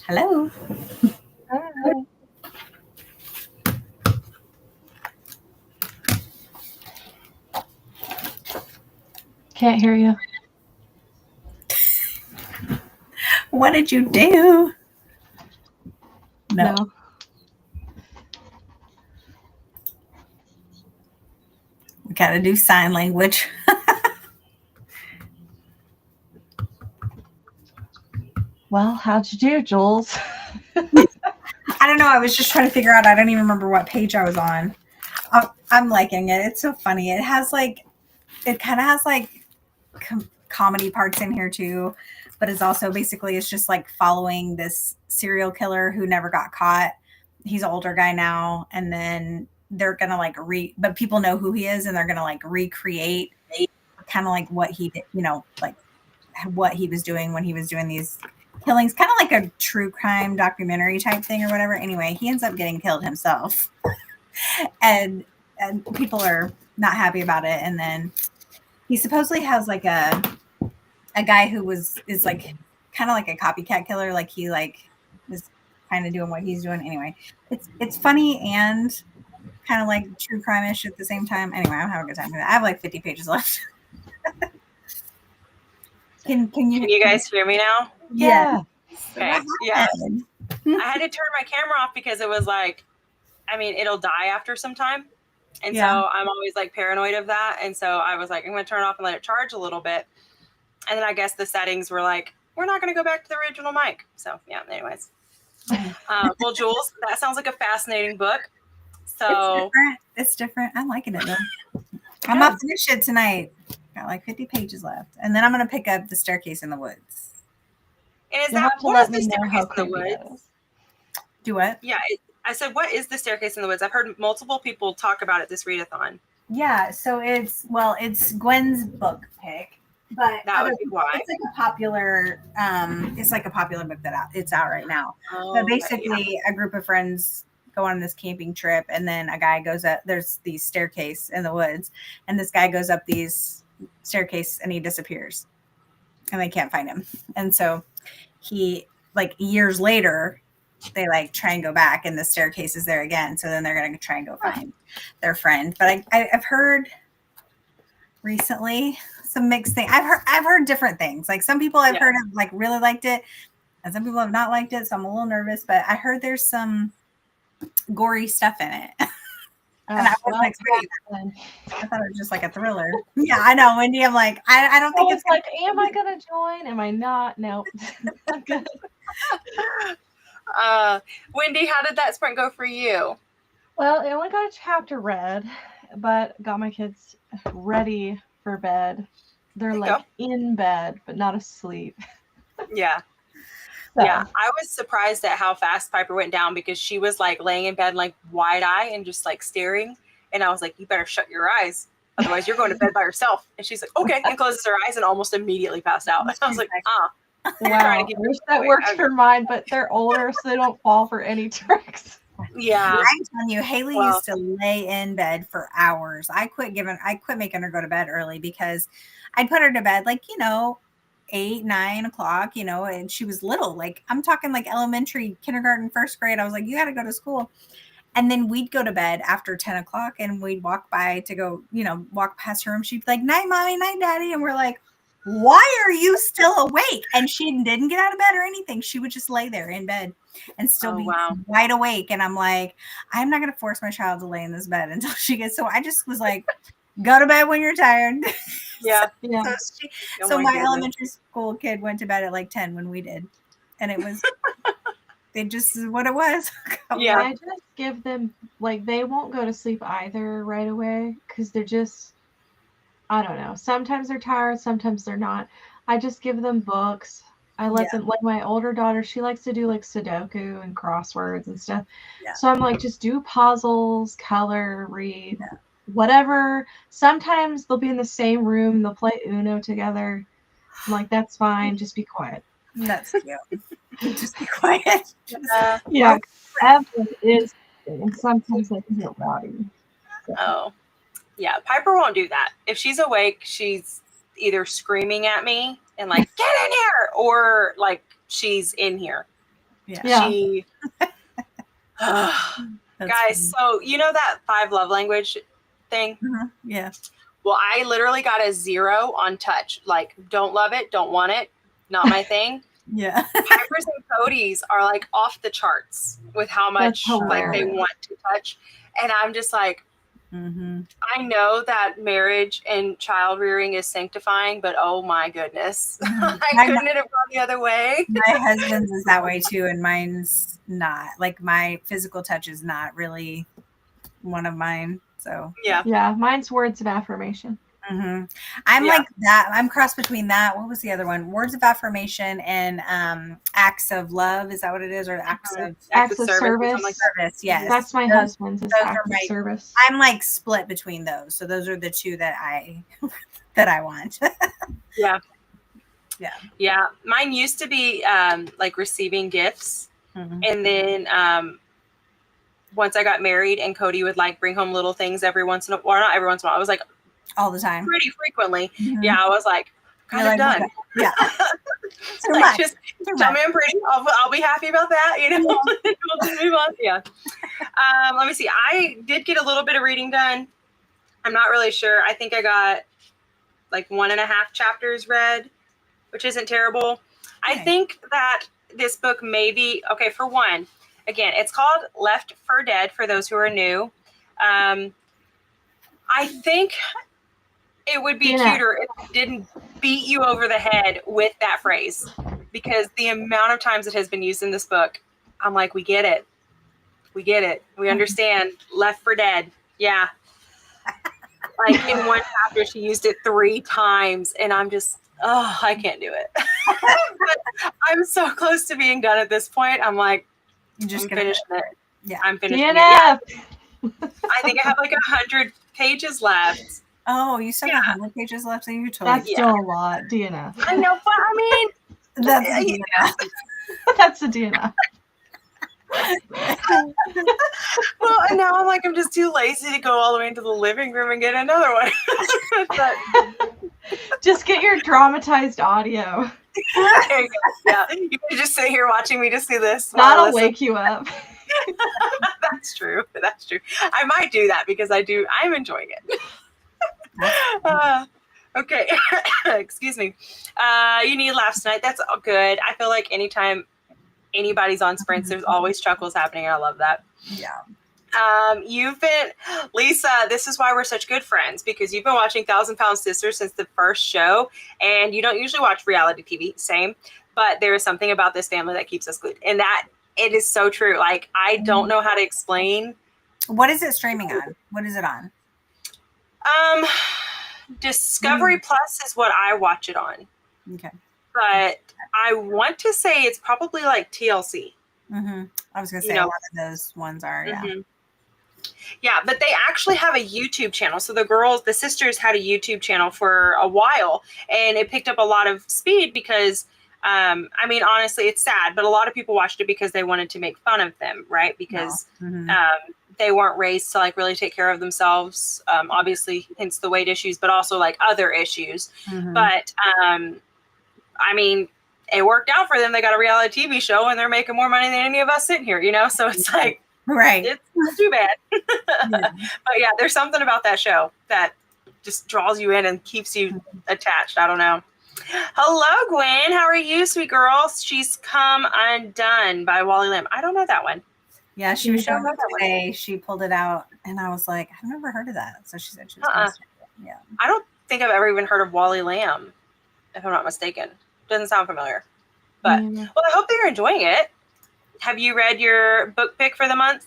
Hello. Hi. Can't hear you. What did you do? No. We got to do sign language. Well, how'd you do, Jules? I don't know. I was just trying to figure out. I don't even remember what page I was on. I'm liking it. It's so funny. It kind of has like comedy parts in here too, but it's also basically it's just like following this serial killer who never got caught. He's an older guy now, and then they're gonna like but people know who he is, and they're gonna like recreate kind of like what he did, like what he was doing when he was doing these killings, kind of like a true crime documentary type thing or whatever. Anyway, he ends up getting killed himself, and people are not happy about it. And then he supposedly has like a guy who is like kind of like a copycat killer, like he like was kind of doing what he's doing. Anyway, it's funny and kind of like true crime-ish at the same time. Anyway, I'm having a good time with it. I have like 50 pages left. Can you guys hear me now? Yeah. Okay. Yeah. I had to turn my camera off because it was like, I mean, it'll die after some time. And so I'm always like paranoid of that. And so I was like, I'm going to turn it off and let it charge a little bit. And then I guess the settings were like, we're not going to go back to the original mic. So yeah, anyways. Well, Jules, that sounds like a fascinating book. So it's different. I'm liking it though. I'm about to finish it tonight. Got like 50 pages left. And then I'm going to pick up The Staircase in the Woods. And is that what is The Staircase in the Woods? Do what? Yeah. I said, what is The Staircase in the Woods? I've heard multiple people talk about it this readathon. Yeah, so it's Gwen's book pick, but that would be why. It's like a popular book that it's out right now. But basically, a group of friends go on this camping trip, and then a guy goes up. There's these staircase in the woods, and this guy goes up these staircase, and he disappears, and they can't find him. And so he, like years later, they like try and go back, and the staircase is there again. So then they're going to try and go find their friend. But I've heard recently some mixed things. I've heard different things. Like some people I've heard have like really liked it, and some people have not liked it. So I'm a little nervous. But I heard there's some gory stuff in it. And I wasn't expecting that. I thought it was just like a thriller. Yeah, I know, Wendy. I'm like, I don't think it's like, am I gonna join? Am I not? Nope. Good. Wendy, how did that sprint go for you? Well, I only got a chapter read, but got my kids ready for bed. They're like in bed, but not asleep. Yeah. So. Yeah, I was surprised at how fast Piper went down because she was like laying in bed, like wide eye and just like staring. And I was like, you better shut your eyes. Otherwise, you're going to bed by yourself. And she's like, okay. And closes her eyes and almost immediately passed out. And I was like, Wow. I wish that worked for mine, but they're older, so they don't fall for any tricks. Yeah. I'm telling you, Haley used to lay in bed for hours. I quit making her go to bed early because I'd put her to bed like, 8, 9 o'clock, and she was little. Like I'm talking like elementary, kindergarten, first grade. I was like, you got to go to school. And then we'd go to bed after 10 o'clock and we'd walk by to go, walk past her room. She'd be like, night, mommy, night, daddy. And we're like, why are you still awake? And she didn't get out of bed or anything. She would just lay there in bed and still be wide awake. And I'm like, I'm not going to force my child to lay in this bed until she gets. So I just was like, go to bed when you're tired. Yeah. So my elementary school kid went to bed at like 10 when we did. And it was, it just is what it was. Yeah. I just give them, like, they won't go to sleep either right away because they're just, I don't know. Sometimes they're tired, sometimes they're not. I just give them books. I let them, like my older daughter, she likes to do like Sudoku and crosswords and stuff. Yeah. So I'm like, just do puzzles, color, read, whatever. Sometimes they'll be in the same room, they'll play Uno together. I'm like, that's fine, just be quiet. That's cute. Just be quiet. Yeah, Evelyn is, and sometimes they can get rowdy. So. Oh. Yeah, Piper won't do that. If she's awake, she's either screaming at me and like, get in here, or like she's in here. She guys, funny. So you know that 5 love language thing? Yeah. Well, I literally got a 0 on touch. Like, don't love it, don't want it, not my thing. Yeah. Piper's and Cody's are like off the charts with how much like they want to touch. And I'm just like, I know that marriage and child rearing is sanctifying, but oh my goodness, I couldn't have gone the other way. My husband's is that way too, and mine's not. Like my physical touch is not really one of mine. So yeah, mine's words of affirmation. I'm like that. I'm cross between that. What was the other one? Words of affirmation and acts of love. Is that what it is? Or acts of service? Like service. Yes, that's my husband's. Is acts of service. I'm like split between those. So those are the 2 that I want. Yeah. Mine used to be like receiving gifts, and then once I got married, and Cody would like bring home little things every once in a while. Not every once in a while. I was like. All the time. Pretty frequently. Yeah, I was like, kind of done. Yeah. Like, just tell me I'm pretty. I'll be happy about that. You know, we'll just move on. Yeah. Let me see. I did get a little bit of reading done. I'm not really sure. I think I got like 1.5 chapters read, which isn't terrible. Okay. I think that this book may be, okay, for one, again, it's called Left for Dead for those who are new. I think it would be cuter if I didn't beat you over the head with that phrase, because the amount of times it has been used in this book, I'm like, we get it. We get it. We understand. Left for dead. Yeah. Like in one chapter, she used it 3 times, and I'm just, I can't do it. But I'm so close to being done at this point. I'm like, I'm finishing it. Yeah, I'm finishing it. Yeah. I think I have like 100 pages left. Oh, you still got 100 pages left, so you totally. That's still a lot, DNF. I know, but I mean, that's a DNF. That's a DNF. Well, and now I'm like, I'm just too lazy to go all the way into the living room and get another one. But, just get your dramatized audio. Yeah, you can just sit here watching me just see this. That'll wake you up. That's true. That's true. I might do that because I'm enjoying it. Okay. Excuse me. You need laughs tonight. That's all good. I feel like anytime anybody's on sprints, there's always chuckles happening. I love that. Yeah. You've been, Lisa, this is why we're such good friends, because you've been watching 1,000 Pound Sisters since the first show, and you don't usually watch reality TV. Same. But there is something about this family that keeps us glued. And that it is so true. Like, I don't know how to explain. What is it streaming on? What is it on? Discovery Plus is what I watch it on. Okay. But I want to say it's probably like TLC. I was going to say a lot of those ones are, Yeah, but they actually have a YouTube channel. So the sisters had a YouTube channel for a while, and it picked up a lot of speed because, I mean, honestly, it's sad, but a lot of people watched it because they wanted to make fun of them, right? Because they weren't raised to like really take care of themselves. Obviously, hence the weight issues, but also like other issues. But I mean, it worked out for them. They got a reality TV show, and they're making more money than any of us sitting here, you know? So it's like, right. It's not too bad. But yeah, there's something about that show that just draws you in and keeps you attached. I don't know. Hello, Gwen. How are you, sweet girl? She's Come Undone by Wally Lamb. I don't know that one. Yeah, she was showing up today. She pulled it out, and I was like, I've never heard of that. So she said she was yeah. I don't think I've ever even heard of Wally Lamb, if I'm not mistaken. Doesn't sound familiar. But, well, I hope that you're enjoying it. Have you read your book pick for the month?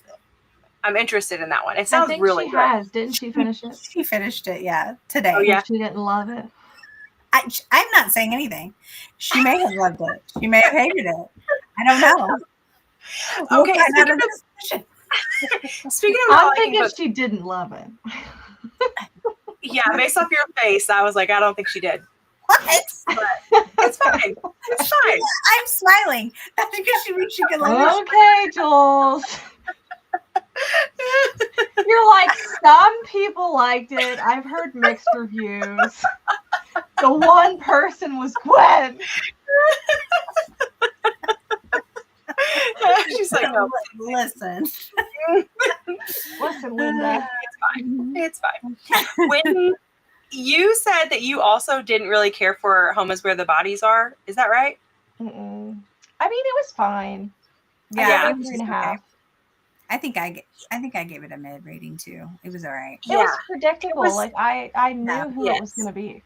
I'm interested in that one. It sounds really good. Didn't she finish it? She finished it, today. Oh, yeah. She didn't love it. I'm not saying anything. She may have loved it. She may have hated it. I don't know. Okay, speaking of I'm thinking she didn't love it. Yeah, based off your face, I was like, I don't think she did. What? But it's fine. It's fine. I'm smiling. That's because she means she can love it. Okay, Jules. You're like, some people liked it. I've heard mixed reviews. The one person was Gwen. She's like, no. Listen. Listen, Linda. It's fine. When you said that you also didn't really care for Home is Where the Bodies Are, is that right? Mm-mm. I mean, it was fine. Yeah, it was 3.5. okay. I think I gave it a mid rating too. It was all right. It was predictable. Like I knew who it was going to be.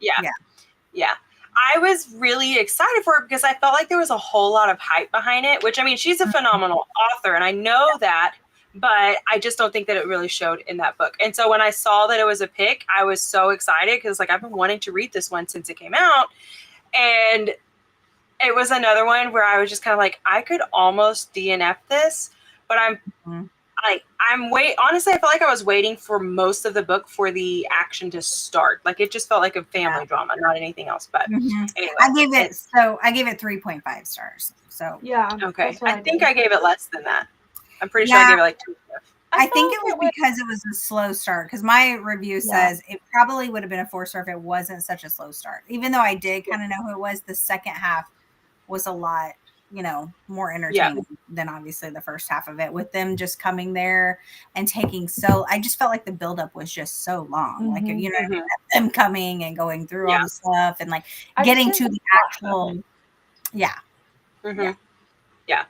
Yeah. I was really excited for it because I felt like there was a whole lot of hype behind it, which, I mean, she's a phenomenal author and I know that, but I just don't think that it really showed in that book. And so when I saw that it was a pick, I was so excited because like I've been wanting to read this one since it came out. And it was another one where I was just kind of like, I could almost DNF this, but honestly, I felt like I was waiting for most of the book for the action to start. Like it just felt like a family drama, not anything else. But anyway, I gave it 3.5 stars. So yeah. Okay. I think I gave it less than that. I'm pretty sure I gave it like 2. I think it was because it was a slow start. Because my review says it probably would have been a 4-star if it wasn't such a slow start. Even though I did kind of know who it was, the second half was a lot, more entertaining than obviously the first half of it, with them just coming there and taking I just felt like the buildup was just so long. Like, them coming and going through all the stuff and like getting to the actual, Yeah.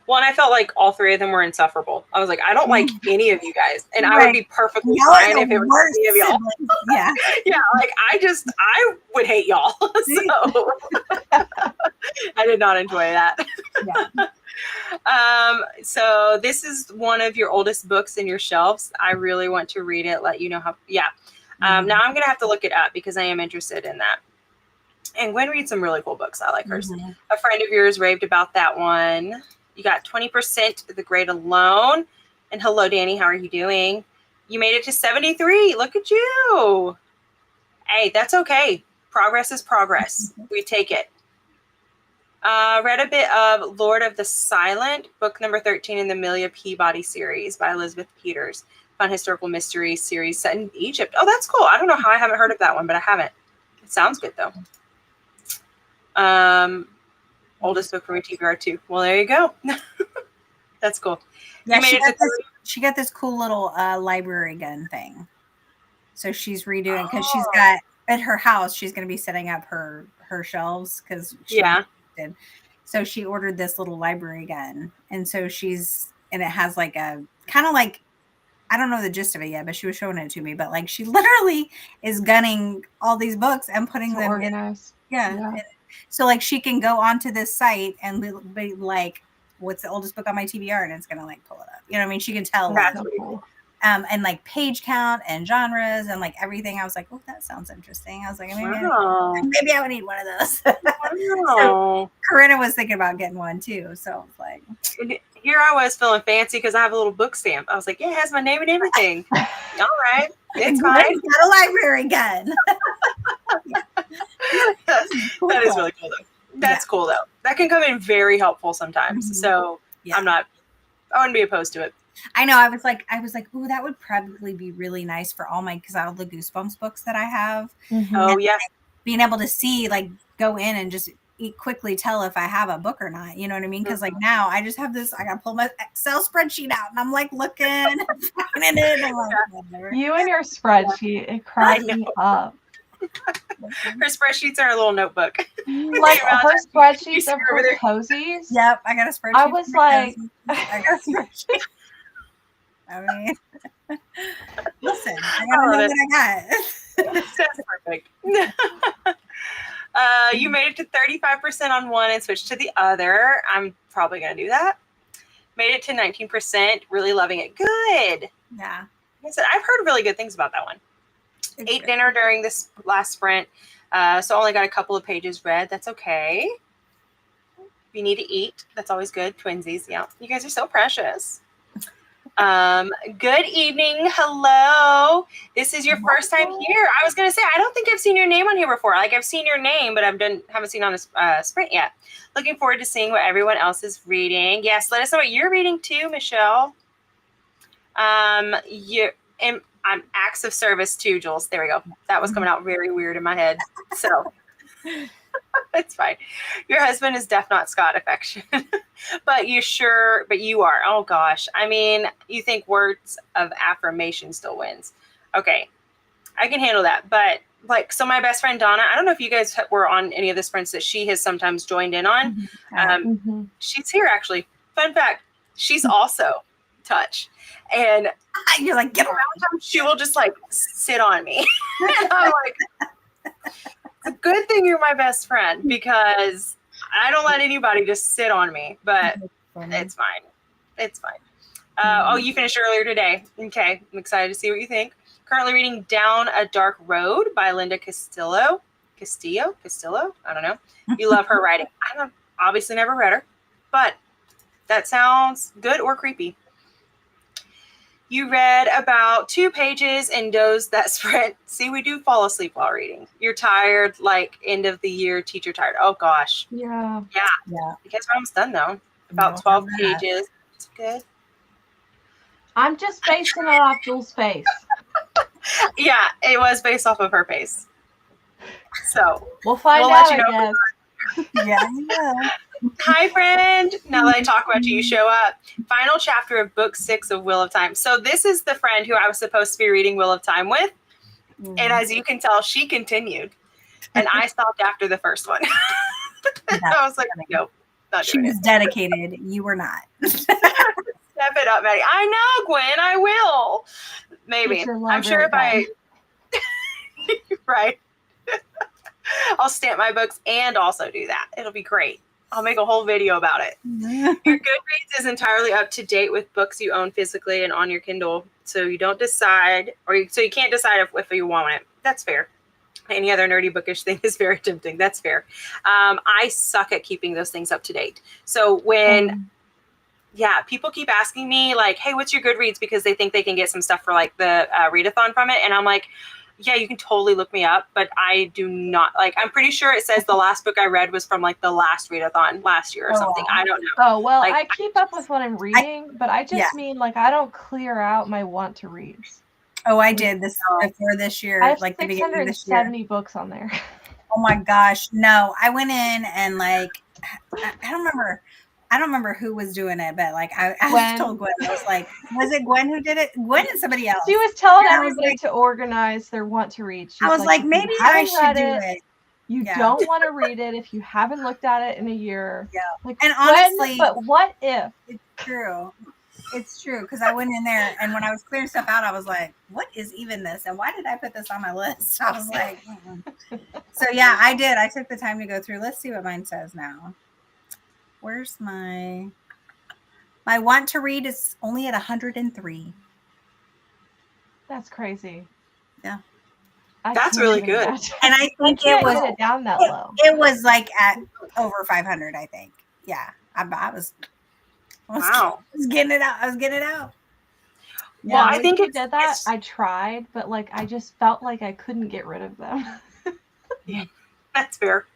Well, and I felt like all 3 of them were insufferable. I was like, I don't like any of you guys. And I would be perfectly fine if it was any of y'all. Yeah. Like I would hate y'all. So I did not enjoy that. So this is one of your oldest books in your shelves. I really want to read it, let you know how, now I'm going to have to look it up because I am interested in that. And Gwen reads some really cool books. I like hers. A friend of yours raved about that one. You got 20% of The Great Alone. And hello, Danny. How are you doing? You made it to 73. Look at you. Hey, that's okay. Progress is progress. We take it. Read a bit of Lord of the Silent, book number 13 in the Amelia Peabody series by Elizabeth Peters. Fun historical mystery series set in Egypt. Oh, that's cool. I don't know how I haven't heard of that one, but I haven't. It sounds good, though. Oldest book from a TBR too. Well, there you go. That's cool. Yeah, she got this cool little library gun thing. So she's redoing because she's got at her house. She's going to be setting up her shelves because did. So she ordered this little library gun, and so it has like a kind of like, I don't know the gist of it yet, but she was showing it to me. But like she literally is gunning all these books and putting them organized. in. So like she can go onto this site and be like, what's the oldest book on my TBR? And it's going to like pull it up. You know what I mean? She can tell. That's really cool. And like page count and genres and like everything. I was like, oh, that sounds interesting. I was like, maybe I would need one of those. So Corinna was thinking about getting one too. So it's like, here I was feeling fancy because I have a little book stamp. I was like, yeah, it has my name and everything. All right. It's fine. It's got a library gun. That is really cool though. That's cool though. That can come in very helpful sometimes. So I wouldn't be opposed to it. I know. I was like, ooh, that would probably be really nice for all the Goosebumps books that I have. Oh yeah. Being able to see, like, go in and just quickly tell if I have a book or not. You know what I mean? Because like now I just have this, I got to pull my Excel spreadsheet out and I'm like looking and finding it. I'm like, whatever. You and your spreadsheet, it cracks me up. Her spreadsheets are a little notebook. Like her spreadsheets of her cozies. Yep, I got a spreadsheet. I was like, I got a spreadsheet. I mean, listen, I gotta know what I got. That's perfect. You made it to 35% on one and switched to the other. I'm probably gonna do that. Made it to 19%. Really loving it. Good. Yeah. Like I said, I've heard really good things about that one. Ate dinner during this last sprint, so only got a couple of pages read. That's okay. You need to eat. That's always good. Twinsies. Yeah. You guys are so precious. Good evening. Hello. This is your first time here. I was going to say, I don't think I've seen your name on here before. Like I've seen your name, but haven't seen on a sprint yet. Looking forward to seeing what everyone else is reading. Yes. Let us know what you're reading too, Michelle. I'm acts of service too, Jules. There we go. That was coming out very weird in my head. So it's fine. Your husband is Deaf Not Scott affection. But you are. Oh gosh. I mean, you think words of affirmation still wins. Okay. I can handle that. But like, so my best friend Donna, I don't know if you guys were on any of the sprints that she has sometimes joined in on. She's here actually. Fun fact. She's also touch. And you're like, get around. She will just like sit on me. And I'm like, it's a good thing you're my best friend because I don't let anybody just sit on me, but it's fine. It's fine. Oh, you finished earlier today. Okay. I'm excited to see what you think. Currently reading Down a Dark Road by Linda Castillo. Castillo? I don't know. You love her writing. I've obviously never read her, but that sounds good or creepy. You read about 2 pages and doze that sprint. See, we do fall asleep while reading. You're tired, like end of the year teacher tired. Oh gosh. Yeah. You guys are almost done though. About 12 pages. It's good. I'm just basing it off Jules' face. Yeah, it was based off of her face. So we'll find out, I guess. Yeah, you will. Hi, friend. Now that I talk about you show up. Final chapter of book 6 of Wheel of Time. So this is the friend who I was supposed to be reading Wheel of Time with. And as you can tell, she continued. And I stopped after the first one. I was like, nope. She was dedicated. You were not. Step it up, Maddie. I know, Gwen. I will. Maybe. I'm sure if I... Right. I'll stamp my books and also do that. It'll be great. I'll make a whole video about it. Your Goodreads is entirely up to date with books you own physically and on your Kindle. So you don't decide, so you can't decide if you want it. That's fair. Any other nerdy bookish thing is very tempting. That's fair. I suck at keeping those things up to date. So when, people keep asking me like, hey, what's your Goodreads? Because they think they can get some stuff for like the Readathon from it. And I'm like, yeah, you can totally look me up, but I do not like, I'm pretty sure it says the last book I read was from like the last Readathon last year or something. I don't know. Oh, well, like, I keep up with what I'm reading, but I just mean like, I don't clear out my want to reads. Oh, I did this before this year. I have like 670 books on there. Oh my gosh. No, I went in and like, I don't remember who was doing it, but like I told Gwen, I was like, was it Gwen who did it? Gwen and somebody else. She was telling everybody to organize their want to read. I was like, maybe I should do it. You don't want to read it if you haven't looked at it in a year. Yeah. Like, and honestly, but what if? It's true. It's true. Because I went in there and when I was clearing stuff out, I was like, what is even this? And why did I put this on my list? I was like, So yeah, I did. I took the time to go through. Let's see what mine says now. Where's my want to read is only at 103. That's crazy. Yeah. That's really good. And I think it was down that low. It was like at over 500, I think. Yeah. I was getting it out. I was getting it out. Yeah, well, I think it did that. I tried, but like I just felt like I couldn't get rid of them. Yeah, that's fair.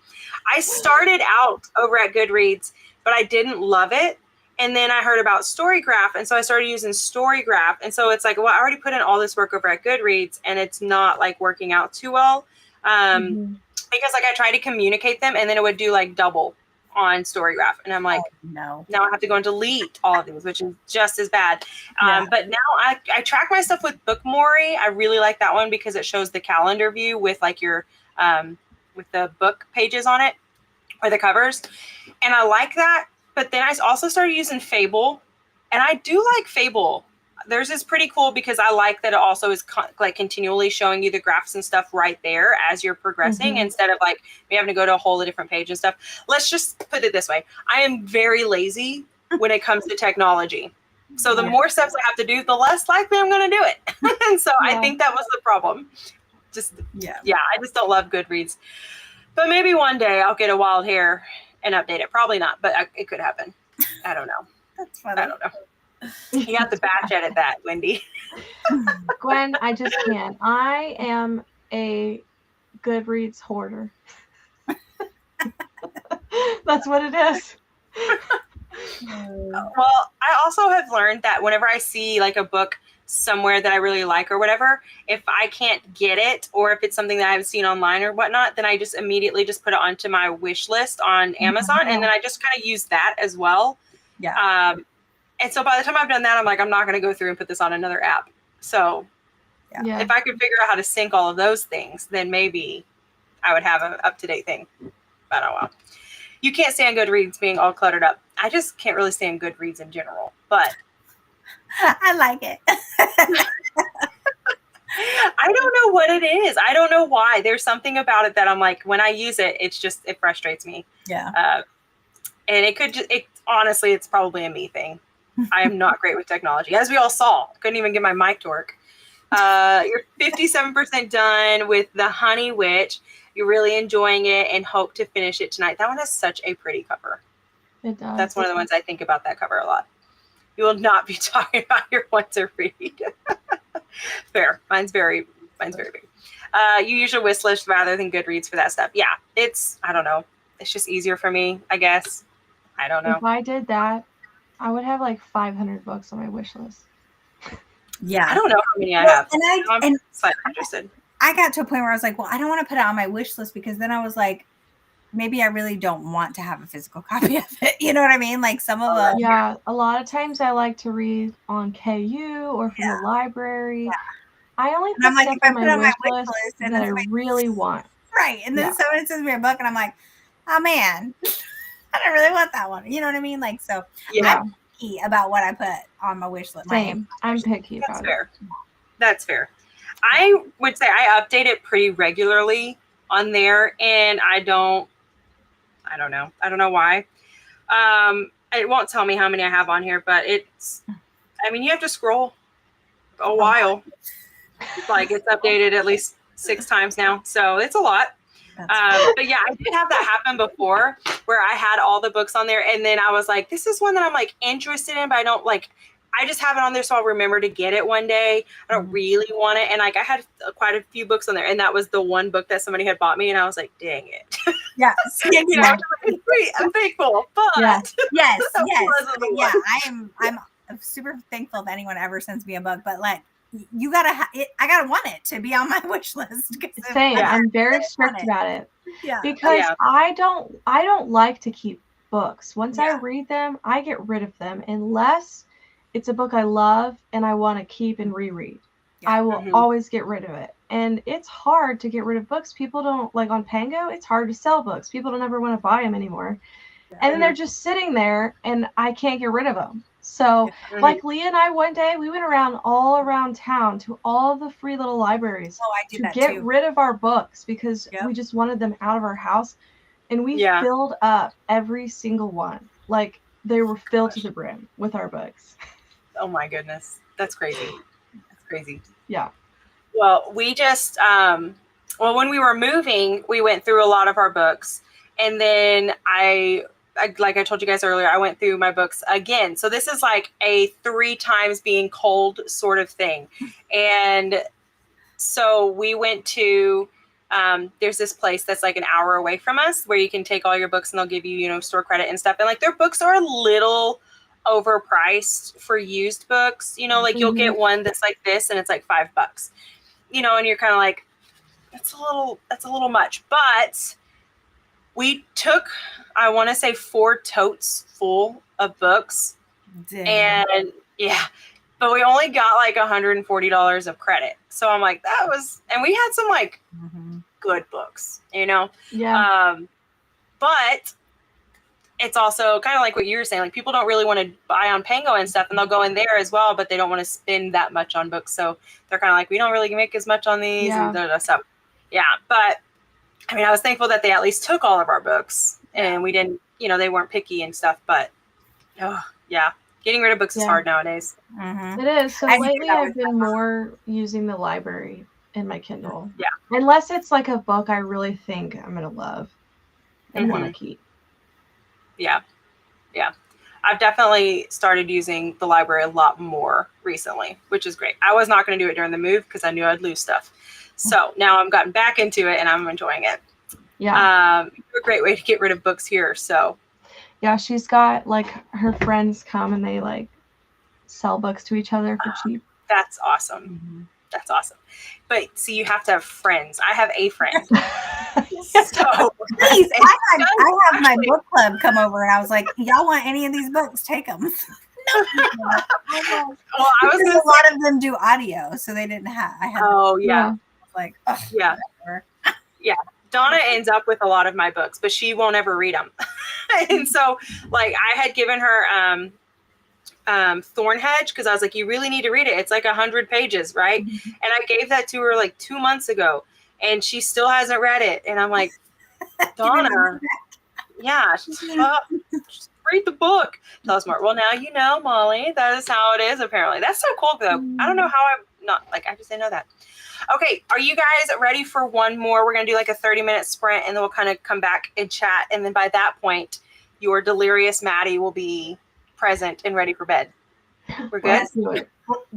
I started out over at Goodreads, but I didn't love it. And then I heard about Storygraph. And so I started using Storygraph. And so it's like, well, I already put in all this work over at Goodreads and it's not like working out too well. Because like I tried to communicate them and then it would do like double on Storygraph. And I'm like, no, now I have to go and delete all of these, which is just as bad. But now I track my stuff with Bookmori. I really like that one because it shows the calendar view with like your, with the book pages on it or the covers. And I like that. But then I also started using Fable, and I do like Fable. Theirs is pretty cool because I like that it also is like continually showing you the graphs and stuff right there as you're progressing instead of like me having to go to a whole different page and stuff. Let's just put it this way. I am very lazy when it comes to technology. So the more steps I have to do, the less likely I'm going to do it. And so I think that was the problem. I just don't love Goodreads. But maybe one day I'll get a wild hair and update it. Probably not, but it could happen. I don't know. That's funny. I don't know. You got to batch edit that, Wendy. Gwen, I just can't. I am a Goodreads hoarder. That's what it is. Well, I also have learned that whenever I see like a book somewhere that I really like or whatever, if I can't get it or if it's something that I've seen online or whatnot, then I just immediately just put it onto my wish list on Amazon and then I just kind of use that as well. Yeah. And so by the time I've done that, I'm like, I'm not going to go through and put this on another app. So if I could figure out how to sync all of those things, then maybe I would have an up-to-date thing. But oh well. You can't stand Goodreads being all cluttered up. I just can't really stand Goodreads in general. But I like it. I don't know what it is. I don't know why. There's something about it that I'm like, when I use it, it frustrates me. Yeah. And honestly, it's probably a me thing. I am not great with technology. As we all saw, I couldn't even get my mic to work. You're 57% done with The Honey Witch. You're really enjoying it and hope to finish it tonight. That one has such a pretty cover. It does. That's one of the ones I think about that cover a lot. You will not be talking about your one to read. Fair. Mine's very big. You use your wish list rather than Goodreads for that stuff. Yeah, I don't know. It's just easier for me, I guess. I don't know. If I did that, I would have like 500 books on my wish list. Yeah. I don't know how many I have. I'm slightly interested. I got to a point where I was like, well, I don't want to put it on my wish list because then I was like, maybe I really don't want to have a physical copy of it. You know what I mean? Like some of them. Yeah. A lot of times I like to read on KU or from the library. Yeah. I only put stuff on my wish list that I really want. Right. And then someone sends me a book and I'm like, oh man, I don't really want that one. You know what I mean? Like, so I'm picky about what I put on my wish list. Same. I'm picky about it. That's fair. I would say I update it pretty regularly on there, and I don't know. I don't know why. It won't tell me how many I have on here, but you have to scroll a while. Like it's updated at least 6 times now. So it's a lot. But yeah, I did have that happen before where I had all the books on there. And then I was like, this is one that I'm like interested in, but I just have it on there so I'll remember to get it one day. I don't really want it. And like I had quite a few books on there, and that was the one book that somebody had bought me, and I was like, dang it. Yes. I'm thankful. But yes. Yeah, I'm super thankful if anyone ever sends me a book, but like you gotta I gotta want it to be on my wish list. Same. I'm very strict about it. Yeah. Because I don't like to keep books. Once I read them, I get rid of them unless it's a book I love and I want to keep and reread. Yeah. I will always get rid of it. And it's hard to get rid of books. People don't like on Pango. It's hard to sell books. People don't ever want to buy them anymore. Yeah. And then they're just sitting there and I can't get rid of them. So like Leah and I, one day we went all around town to all the free little libraries to get rid of our books because we just wanted them out of our house. And we filled up every single one. Like they were filled to the brim with our books. Oh my goodness. That's crazy. That's crazy. Yeah. Well, we just, when we were moving, we went through a lot of our books. And then I like I told you guys earlier, I went through my books again. So this is like a 3 times being cold sort of thing. And so we went to, there's this place that's like an hour away from us where you can take all your books and they'll give you, store credit and stuff. And like their books are a little overpriced for used books, like you'll get one that's like this and it's like $5, and you're kind of like, that's a little much. But we took, I want to say 4 totes full of books. Damn. And but we only got like $140 of credit. So I'm like, and we had some like good books, Yeah. But it's also kind of like what you were saying, like people don't really want to buy on Pango and stuff, and they'll go in there as well, but they don't want to spend that much on books. So they're kind of like, we don't really make as much on these and stuff. Yeah. But I was thankful that they at least took all of our books and we didn't, they weren't picky and stuff, but getting rid of books is hard nowadays. Mm-hmm. It is. So lately I've been more using the library in my Kindle. Yeah. Unless it's like a book I really think I'm going to love and want to keep. Yeah. Yeah. I've definitely started using the library a lot more recently, which is great. I was not going to do it during the move because I knew I'd lose stuff. So now I've gotten back into it and I'm enjoying it. Yeah. It's a great way to get rid of books here. So yeah, she's got like her friends come and they like sell books to each other for cheap. That's awesome. That's awesome. But see, you have to have friends. I have a friend. So please, I have my book club come over, and I was like, y'all want any of these books? Take them. well, I was going to a lot of them do audio, so they didn't have. I had. Oh yeah. Like yeah. Yeah. Donna ends up with a lot of my books, but she won't ever read them. And so, like, I had given her Thornhedge because I was like, you really need to read it. It's like 100 pages, right? And I gave that to her like 2 months ago, and she still hasn't read it. And I'm like, Donna, yeah, just read the book. Tell us more. Well, now you know, Molly. That is how it is. Apparently, that's so cool though. I don't know how I'm not like. I just didn't know that. Okay, are you guys ready for one more? We're gonna do like a 30-minute sprint, and then we'll kind of come back and chat. And then by that point, your delirious Maddie will be present and ready for bed. We're good.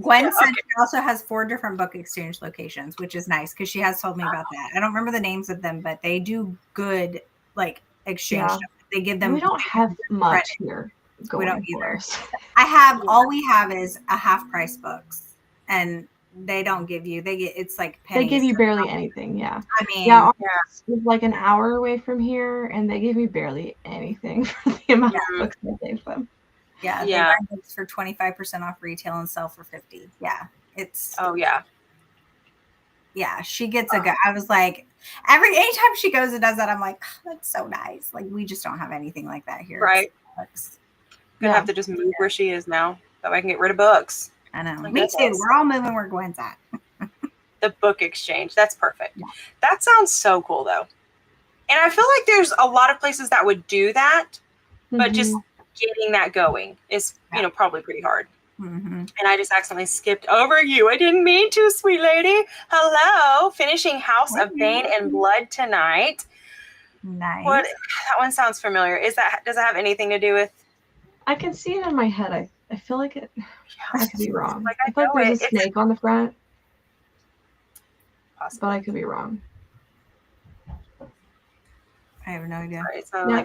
Gwen said she also has 4 different book exchange locations, which is nice because she has told me about that. I don't remember the names of them, but they do good like exchange stuff. They give them. We don't have much here. We don't either. I have all we have is a half price books, and they don't give you. It's like pennies. They give you barely anything. Yeah. I mean, it's like an hour away from here, and they give me barely anything for the amount of books I gave them. Yeah, they buy books for 25% off retail and sell for 50. Yeah, it's. Oh yeah. Yeah, she gets a good. I was like, anytime she goes and does that, I'm like, oh, that's so nice. Like, we just don't have anything like that here. Right. Gonna have to just move where she is now, so I can get rid of books. I know. Me too. We're all moving where Gwen's at. The book exchange. That's perfect. Yeah. That sounds so cool, though. And I feel like there's a lot of places that would do that, but just getting that going is, probably pretty hard. And I just accidentally skipped over you. I didn't mean to, sweet lady. Hello. Finishing House of Bane and Blood tonight. Nice. That one sounds familiar. Does it have anything to do with? I can see it in my head. I feel like it. I could be wrong. I feel like there's a snake on the front. Possibly. But I could be wrong. I have no idea.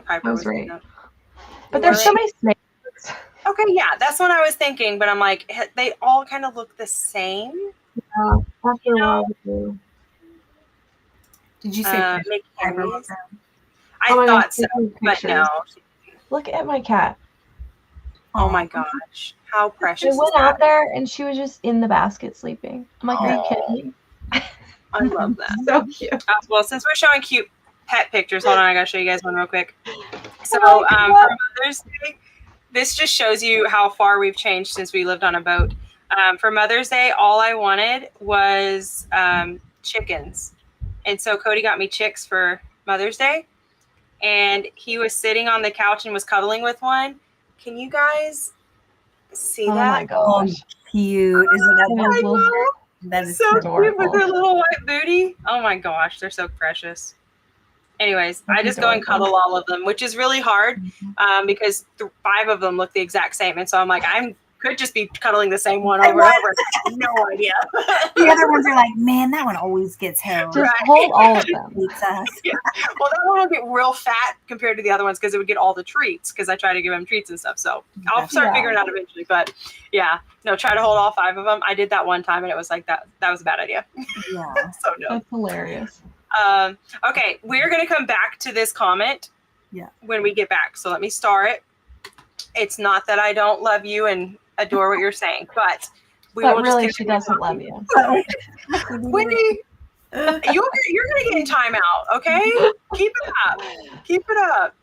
I was right. But there's so many snakes. Okay, yeah, that's what I was thinking. But I'm like, they all kind of look the same. Yeah, after a while. Did you say I thought so, but no. Look at my cat. Oh my gosh, how precious! I went out there and she was just in the basket sleeping. I'm like, are you kidding me? I love that. So cute. Well, since we're showing cute pet pictures, hold on, I gotta show you guys one real quick. So for Mother's Day, this just shows you how far we've changed since we lived on a boat. For Mother's Day, all I wanted was chickens. And so Cody got me chicks for Mother's Day. And he was sitting on the couch and was cuddling with one. Can you guys see that? Oh my gosh. Cute. Isn't that that is so cute with their little white booty. Oh my gosh, they're so precious. Anyways, I just go and cuddle all of them, which is really hard because 5 of them look the exact same. And so I'm like, could just be cuddling the same one over and over. No idea. The other ones are like, man, that one always gets held. Just hold all of them. Yeah. Well, that one will get real fat compared to the other ones because it would get all the treats because I try to give them treats and stuff. So I'll start figuring it out eventually. But yeah, no, try to hold all 5 of them. I did that one time and it was like that was a bad idea. Yeah. So no. That's hilarious. Okay, we're going to come back to this comment when we get back. So let me start it. It's not that I don't love you and adore what you're saying, but really she doesn't love you. Wendy, you're going to get in timeout, okay? Keep it up.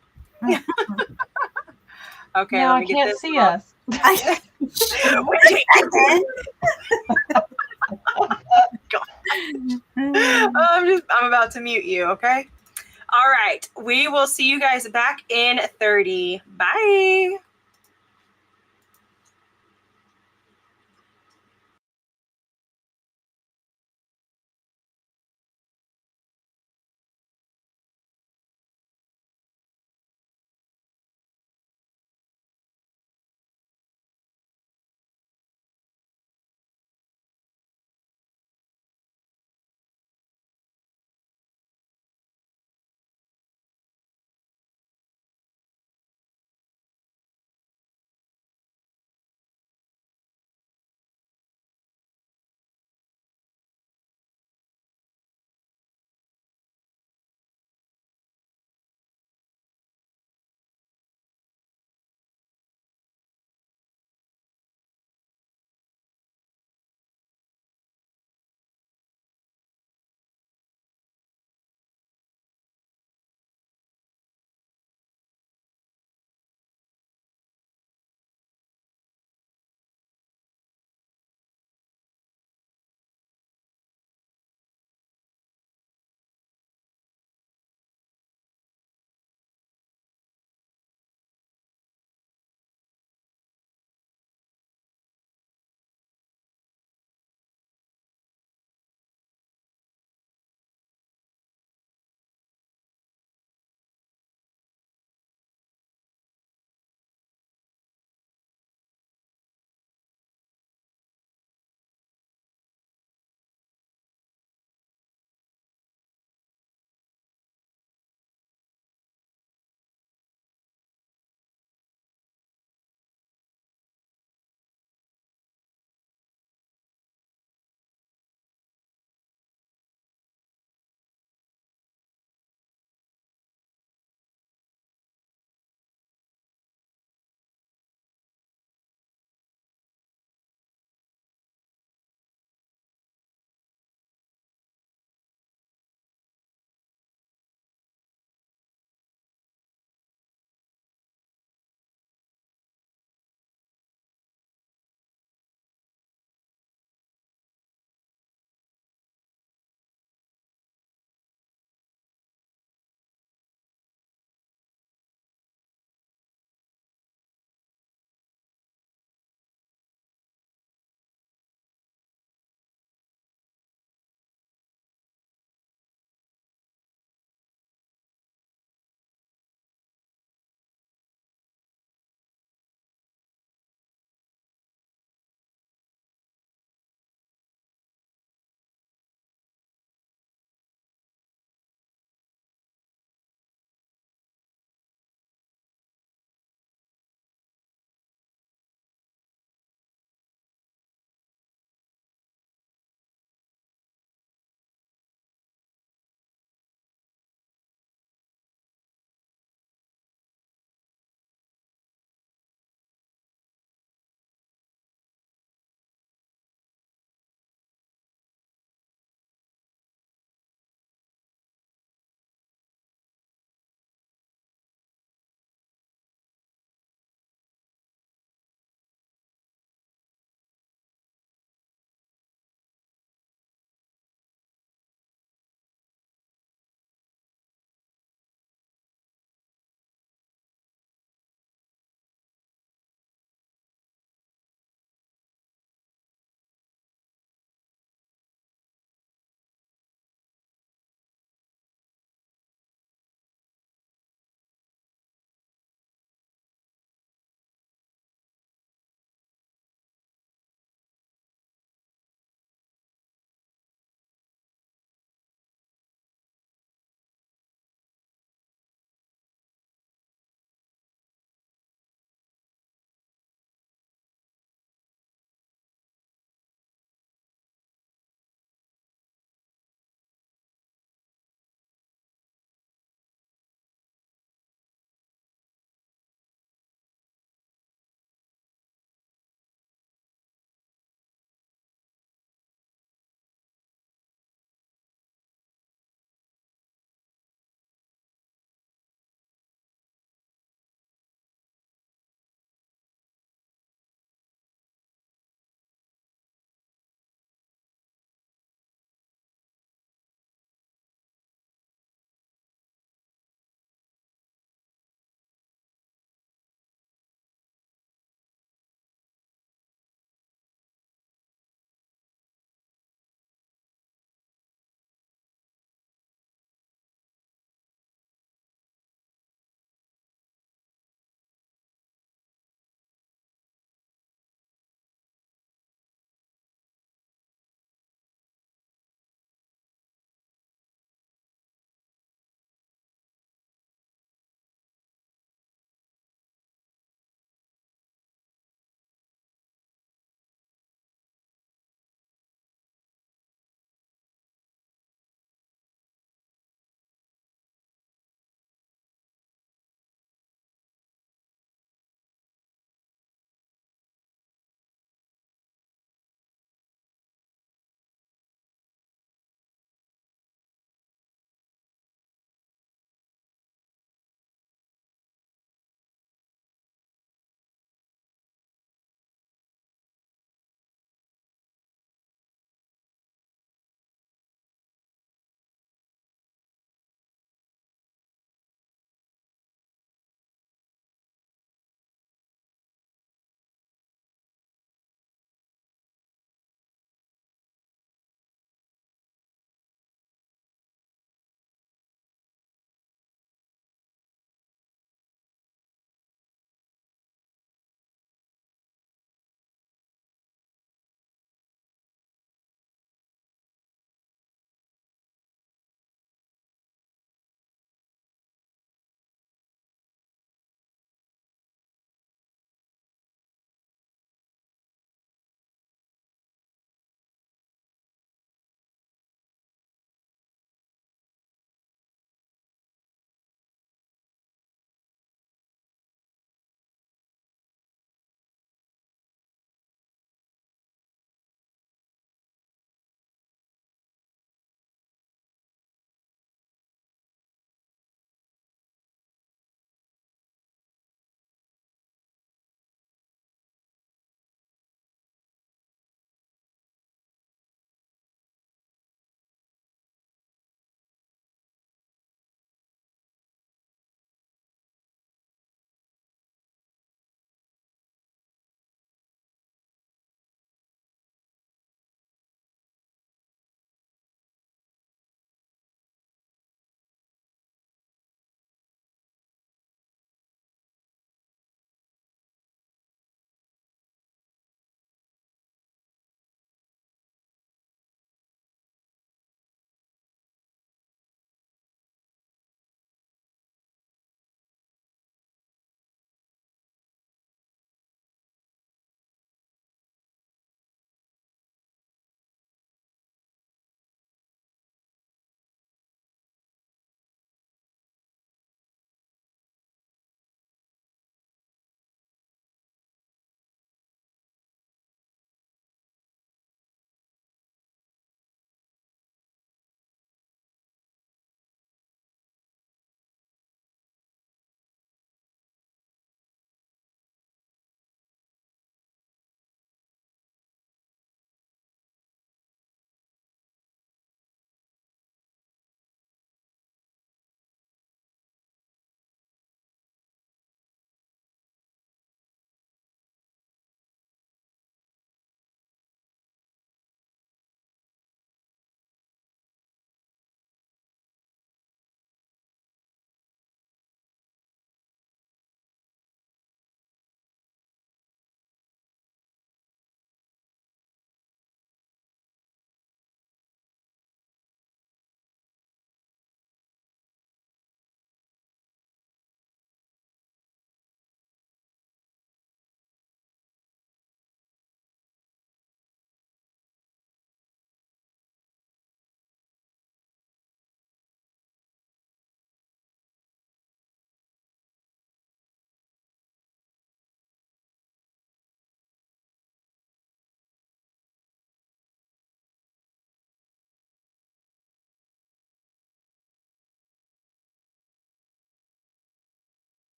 Okay, no, let me I can't this see us. I'm about to mute you, okay? All right. We will see you guys back in 30. Bye.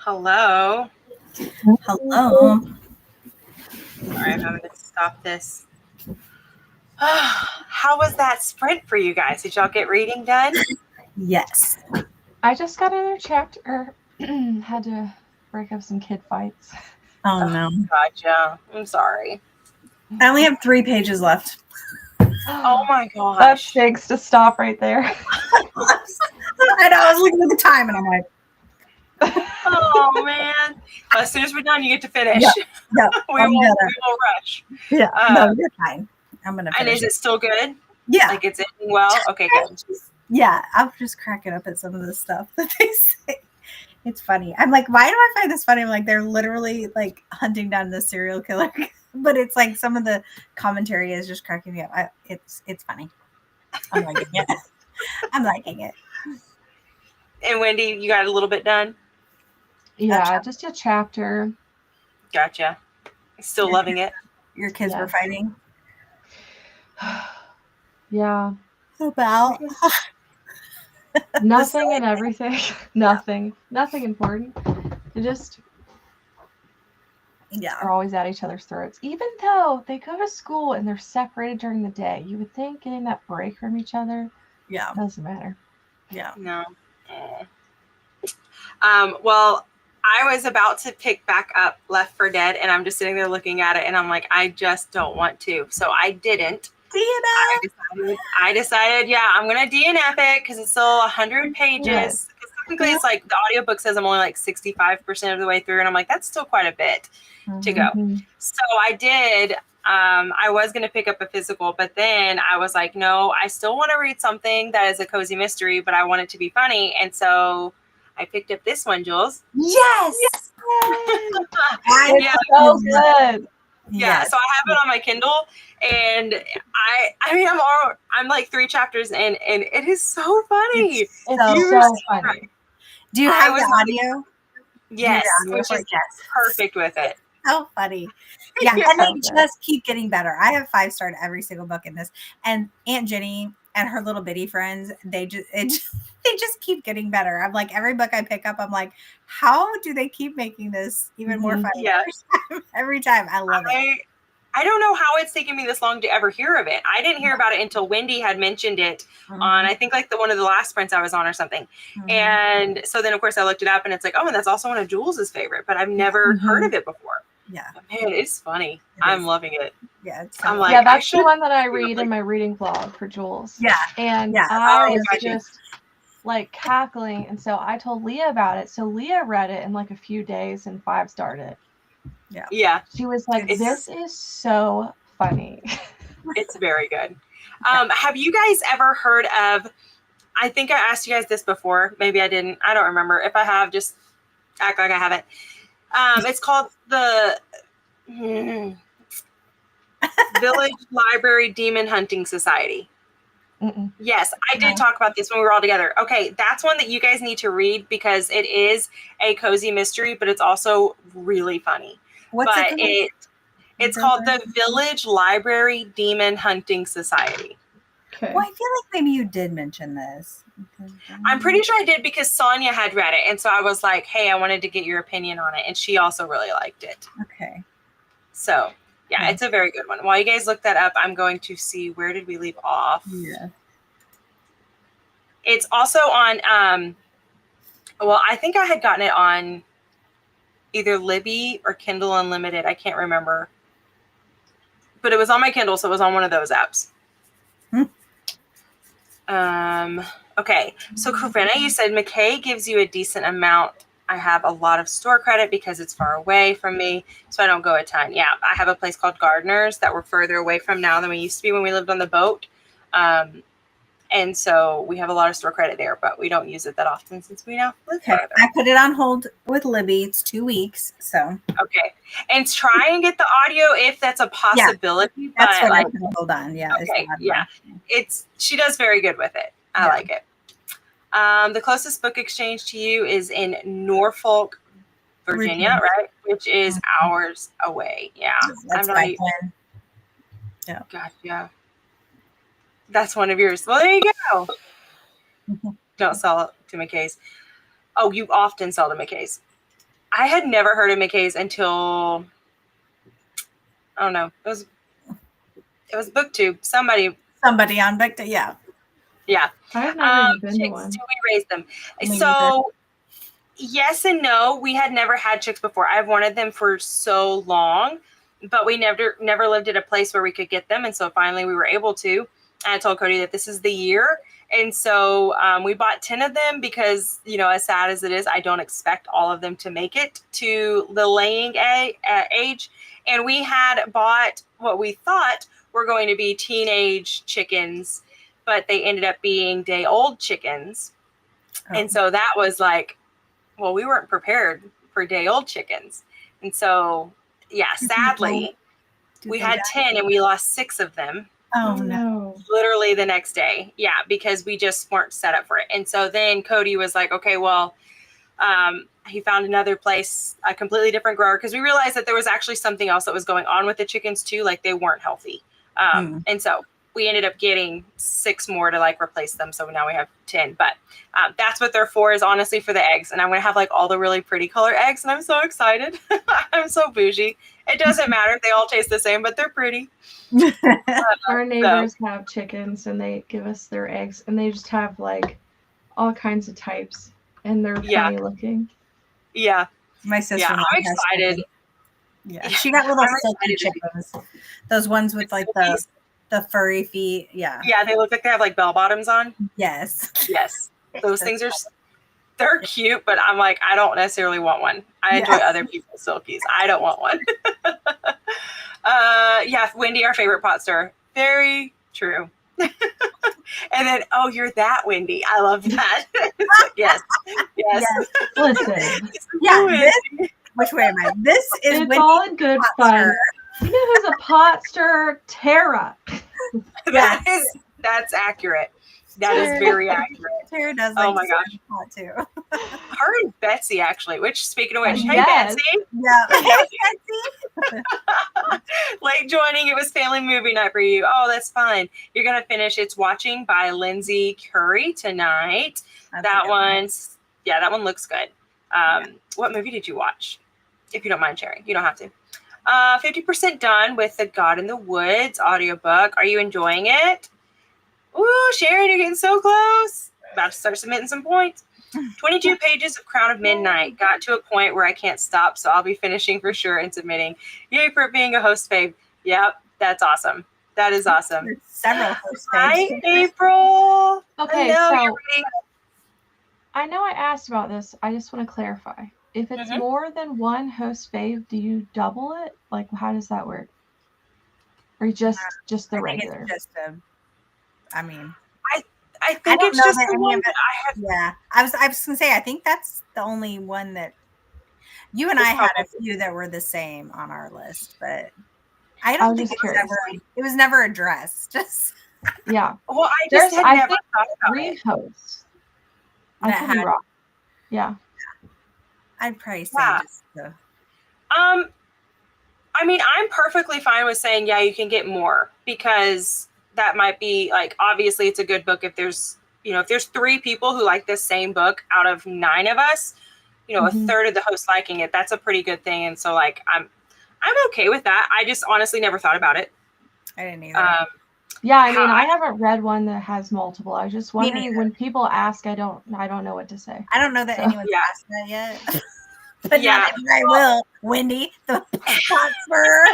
Hello. Hello. Sorry, I'm having to stop this. How was that sprint for you guys? Did y'all get reading done? Yes. I just got another chapter. Had to break up some kid fights. Oh no. Gotcha. I'm sorry. I only have 3 pages left. Oh my gosh. That stinks to stop right there. I know. I was looking at the time and I'm like, oh man. Well, as soon as we're done, you get to finish. Yeah, we will rush. Yeah. No, you're fine. I'm gonna finish. And is it still good? Yeah. Like it's ending well? Okay, good. Yeah, I'm just cracking up at some of the stuff that they say. It's funny. I'm like, why do I find this funny? I'm like, they're literally like hunting down the serial killer. But it's like some of the commentary is just cracking me up. It's funny. I'm liking it. I'm liking it. And Wendy, you got a little bit done? Yeah, just a chapter. Gotcha. Still loving it? Your kids were fighting? Yeah. About? Nothing and everything. Nothing important. They just are always at each other's throats. Even though they go to school and they're separated during the day, you would think getting that break from each other doesn't matter. Yeah. No. Well, I was about to pick back up Left 4 Dead, and I'm just sitting there looking at it, and I'm like, I just don't want to. So I didn't. I decided, I'm going to DNF it because it's still 100 pages. Because technically it's like the audiobook says I'm only like 65% of the way through. And I'm like, that's still quite a bit to go. So I did. I was going to pick up a physical, but then I was like, no, I still want to read something that is a cozy mystery, but I want it to be funny. And so I picked up this one, Jules. Yes. It's so good. Yeah, so I have it on my Kindle, and I mean, I'm like 3 chapters in, and it is so funny. It's so funny. Do you have the audio? Yes, which is perfect with it. So funny. Yeah, and they just keep getting better. I have 5-starred every single book in this, and Aunt Jenny and her little bitty friends, they just keep getting better. I'm like, every book I pick up, I'm like, how do they keep making this even more funny? Yeah. Every time. I love it. I don't know how it's taken me this long to ever hear of it. I didn't hear about it until Wendy had mentioned it on, I think, like one of the last sprints I was on or something. And so then, of course, I looked it up, and it's like, oh, and that's also one of Jules's favorite, but I've never heard of it before. Yeah. But man, it's funny. I'm loving it. Yeah. I'm like, that's the one that I read in my reading vlog for Jules. Yeah. And I was just like cackling. And so I told Leah about it. So Leah read it in like a few days and 5-starred it. Yeah. Yeah. She was like, this is so funny. It's very good. Have you guys ever heard of, I think I asked you guys this before. Maybe I didn't. I don't remember. If I have, just act like I haven't. It's called the Village Library Demon Hunting Society. Yes, I did talk about this when we were all together. Okay, that's one that you guys need to read because it is a cozy mystery, but it's also really funny. It's called the Village Library Demon Hunting Society. Okay. Well, I feel like maybe you did mention this. I'm pretty sure I did because Sonia had read it. And so I was like, hey, I wanted to get your opinion on it. And she also really liked it. Okay. So, yeah, it's a very good one. While you guys look that up, I'm going to see, where did we leave off? Yeah. It's also on, well, I think I had gotten it on either Libby or Kindle Unlimited. I can't remember. But it was on my Kindle, so it was on one of those apps. Okay, so Corinna, you said McKay gives you a decent amount. I have a lot of store credit because it's far away from me, so I don't go a ton. Yeah, I have a place called Gardeners that we're further away from now than we used to be when we lived on the boat. And so we have a lot of store credit there, but we don't use it that often since we now live together. I put it on hold with Libby. It's 2 weeks, so. Okay. And try and get the audio if that's a possibility. Yeah, that's what I can hold on. Yeah. Okay. Yeah. She does very good with it. I like it. The closest book exchange to you is in Norfolk, Virginia, right? Which is hours away. Yeah. That's my plan. Yeah. Gotcha. That's one of yours. Well, there you go. Don't sell it to McKay's. Oh, you often sell to McKay's. I had never heard of McKay's until, I don't know, it was BookTube. Somebody on Victor, yeah. Yeah. I've never even been to chicks, one. do we raise them? Me So yes and no. We had never had chicks before. I've wanted them for so long, but we never lived at a place where we could get them. And so finally we were able to. And I told Cody that this is the year. And so we bought 10 of them because, you know, as sad as it is, I don't expect all of them to make it to the laying age. And we had bought what we thought were going to be teenage chickens, but they ended up being day-old chickens. Oh. And so that was like, well, we weren't prepared for day-old chickens. And so, yeah, sadly, we had 10 and we lost 6 of them. Oh, no. Literally the next day. Yeah, because we just weren't set up for it. And so then Cody was like, okay, well, he found another place, a completely different grower, because we realized that there was actually something else that was going on with the chickens too. Like they weren't healthy. And so we ended up getting 6 more to like replace them. So now we have 10, but that's what they're for, is honestly for the eggs. And I'm going to have like all the really pretty color eggs. And I'm so excited. I'm so bougie. It doesn't matter. They all taste the same, but they're pretty. Our neighbors have chickens and they give us their eggs, and they just have like all kinds of types, and they're funny looking. Yeah. My sister. Yeah, I'm excited. Yeah, she got little silky chickens. Those ones with like the furry feet. Yeah. Yeah, they look like they have like bell bottoms on. Yes. Yes. Those things they're cute, but I'm like, I don't necessarily want one. I enjoy other people's silkies. I don't want one. Yeah, Wendy, our favorite pot stirrer. Very true. And then, oh, you're that Wendy. I love that. Yes. Listen. Yeah. Which way am I? This is it's all in good fun. You know who's a pot stirrer? Tara. That's accurate. That is very accurate. Tara does. Oh my gosh. Pot too. Her and Betsy, actually. Which, speaking of which, hey Yes. Betsy. Yeah. Hey Betsy. Late joining. It was family movie night for you. Oh, that's fine. You're gonna finish It's Watching by Lindsay Curry tonight. That one looks good. What movie did you watch? If you don't mind sharing, you don't have to. 50% done with The God in the Woods audiobook. Are you enjoying it? Ooh, Sharon, you're getting so close. About to start submitting some points. 22 pages of Crown of Midnight. Got to a point where I can't stop, so I'll be finishing for sure and submitting. Yay for being a host fave. Yep, that's awesome. That is awesome. There's several host faves. Hi, April. Okay, Hello, so I know I asked about this. I just want to clarify. If it's more than one host fave, do you double it? Like, how does that work? Or just the regular? It's just I think it's just the one that I have. Yeah, I was gonna say, I think that's the only one that you and I had a few that were the same on our list, but I don't think it was never addressed. Just yeah. Well, I just had never thought about 3 it. hosts. I could be wrong. Yeah. I'd probably say just the. I mean, I'm perfectly fine with saying, yeah, you can get more, because that might be like, obviously it's a good book. If there's 3 people who like this same book out of 9 of us, a third of the hosts liking it, that's a pretty good thing. And so like, I'm okay with that. I just honestly never thought about it. I didn't either. Yeah, I mean, I haven't read one that has multiple. I was just wondering, when people ask, I don't know what to say. I don't know that anyone's asked that yet. But I will, Wendy, the pot stirrer.